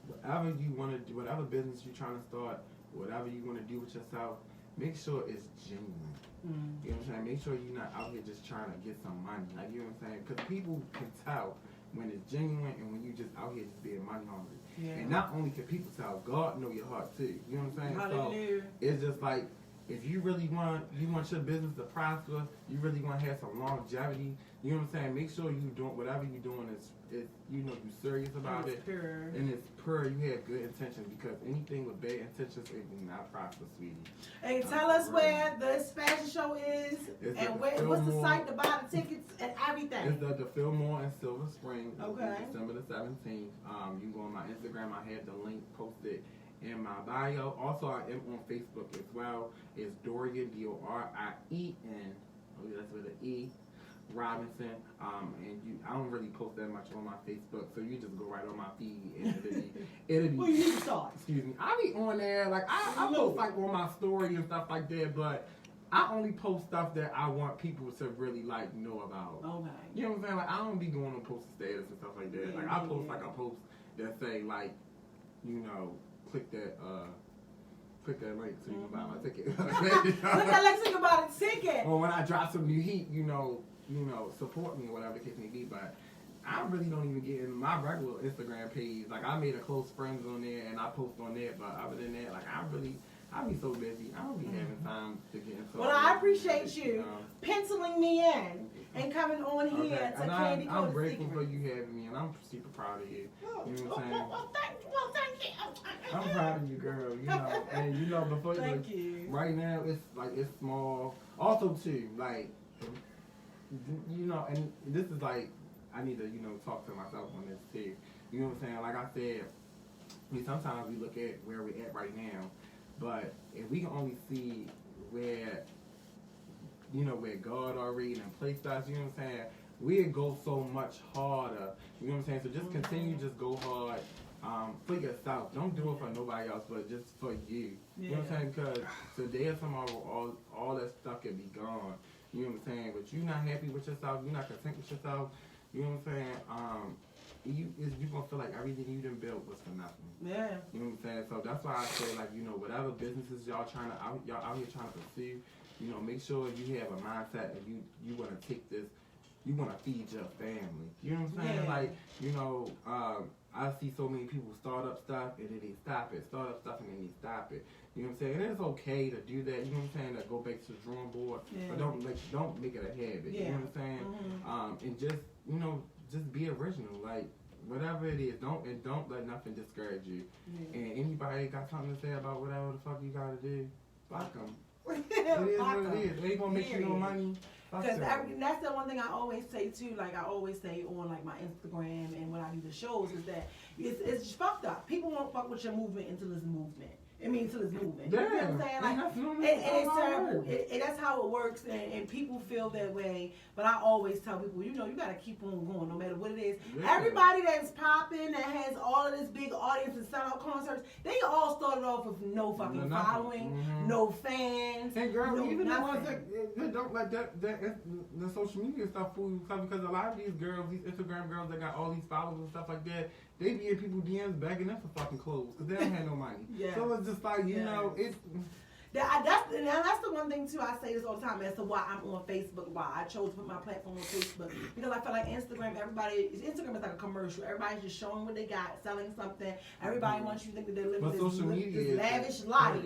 whatever you want to do, whatever business you're trying to start, whatever you want to do with yourself, make sure it's genuine. You know what I'm saying? Make sure you're not out here just trying to get some money. Like, you know what I'm saying? Because people can tell when it's genuine and when you just out here just being money hungry. Yeah. And not only can people tell, God know your heart too. You know what I'm saying? Hallelujah. So it's just like, if you really want your business to prosper, you really want to have some longevity, you know what I'm saying? Make sure you doing whatever you're doing is you know you're serious about it, pure. and it's pure. You have good intentions, because anything with bad intentions it will not prosper, sweetie. Hey, tell us where this fashion show is, It's and at what's the Fillmore. site to buy the tickets and everything. It's at the Fillmore in Silver Spring. Okay. December the 17th. You can go on my Instagram. I have the link posted in my bio. Also, I am on Facebook as well. It's Dorien, Dorien. Oh, yeah, that's with an E. Robinson. And I don't really post that much on my Facebook, so you just go right on my feed and it'll be Well, you need to start. excuse me. I be on there, like I post like on my story and stuff like that, but I only post stuff that I want people to really like know about. Okay. You know what I'm saying? Like I don't be going on post status and stuff like that. Like I post like a post that say like, you know, click that link so you can buy my ticket. Click that link so you can buy the ticket. Or when I drop some new heat, you know, support me or whatever the case may be. But I really don't even get in my regular Instagram page. Like I made a close friends on there and I post on there, but other than that, like I be so busy. I don't be having time to get into. Well, I appreciate you penciling me in and coming on here Okay. to And Candi Coated I'm grateful Secrets. for you having me, and I'm super proud of you. You know what I'm saying? Well, thank you. I'm proud of you, girl. You know, and you know, before Thank you. right now, it's small. Also, too, like, you know, and this is like, I need to, talk to myself on this too. You know what I'm saying? Like I said, sometimes we look at where we're at right now, but if we can only see where God already and placed us, you know what I'm saying? We'd go so much harder. You know what I'm saying? So just continue, just go hard. For yourself. Don't do it for nobody else, but just for you. You know what I'm saying? Because today or tomorrow, all that stuff can be gone. You know what I'm saying? But you're not happy with yourself. You're not content with yourself. You know what I'm saying? You're going to feel like everything you done built was for nothing. Yeah. You know what I'm saying? So that's why I say, like, whatever businesses y'all out here trying to pursue, make sure you have a mindset and you want to take this, you want to feed your family. You know what I'm saying? Yeah. Like, I see so many people start up stuff and then they stop it. Start up stuff and then they stop it. You know what I'm saying? And it's okay to do that. You know what I'm saying? To go back to the drawing board, but don't make it a habit. Yeah. You know what I'm saying? Mm-hmm. And just be original. Like whatever it is, don't let nothing discourage you. Yeah. And anybody got something to say about whatever the fuck you gotta do, fuck them. It is what it is. They ain't gonna make you no money. Because that's the one thing I always say too. Like I always say on like my Instagram and when I do the shows is that it's just fucked up. People won't fuck with your movement until it's movement. I mean, until it's moving. You know what I'm saying? Like, and it's terrible. That's how it works, and people feel that way. But I always tell people, you got to keep on going, no matter what it is. Yeah. Everybody that's popping, that has all of this big audience and sellout concerts, they all started off with no fucking following, no fans. And girl, no even nothing. the ones that don't like that the social media stuff fool because a lot of these girls, these Instagram girls that got all these followers and stuff like that, they be in people's DMs begging them for fucking clothes because they don't have no money. Yeah. So it's just like, it's... That's the one thing too. I say this all the time as to why I'm on Facebook. Why I chose to put my platform on Facebook because I feel like Instagram is like a commercial. Everybody's just showing what they got, selling something. Everybody wants you to think that they're living this lavish life.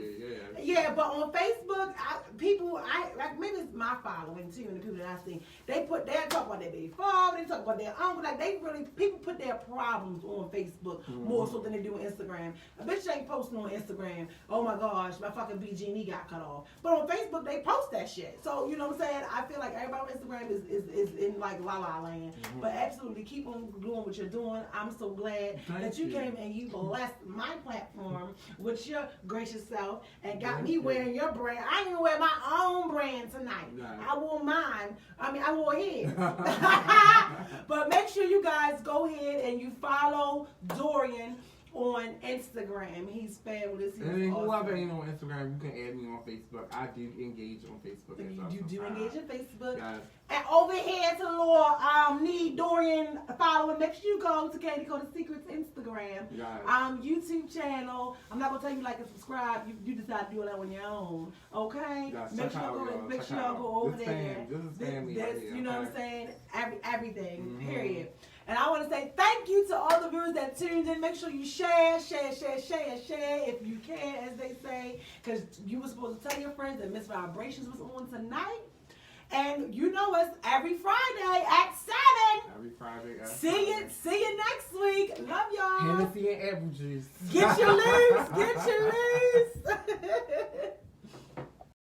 Yeah, but on Facebook, maybe it's my following too, and the people that I see, they talk about their baby father, they talk about their uncle. Like people put their problems on Facebook more so than they do on Instagram. A bitch ain't posting on Instagram. Oh my gosh, my fucking BG got cut off. But on Facebook, they post that shit. So, you know what I'm saying? I feel like everybody on Instagram is in like la la land. But absolutely keep on doing what you're doing. I'm so glad that you came and you blessed my platform with your gracious self and got me wearing your brand. I didn't even wear my own brand tonight. I wore mine. I wore his. But make sure you guys go ahead and you follow Dorien on Instagram. He's fabulous. He's and awesome. Whoever ain't on Instagram, you can add me on Facebook. I do engage on Facebook. You do engage on Facebook. Yes. And over here to the Lord, need Dorien following. Make sure you go to Candi Coated Secrets Instagram. Yes. YouTube channel. I'm not gonna tell you like and subscribe. You decide to do that on your own. Okay? Yes, make sure y'all go over there. This is family. You know what I'm saying? Everything. Period. And I want to say thank you to all the viewers that tuned in. Make sure you share if you can, as they say, because you were supposed to tell your friends that Miss Vibrations was on tonight. And you know us every Friday at 7. Every Friday. See you next week. Love y'all. Hennessy and apple juice. Get you loose.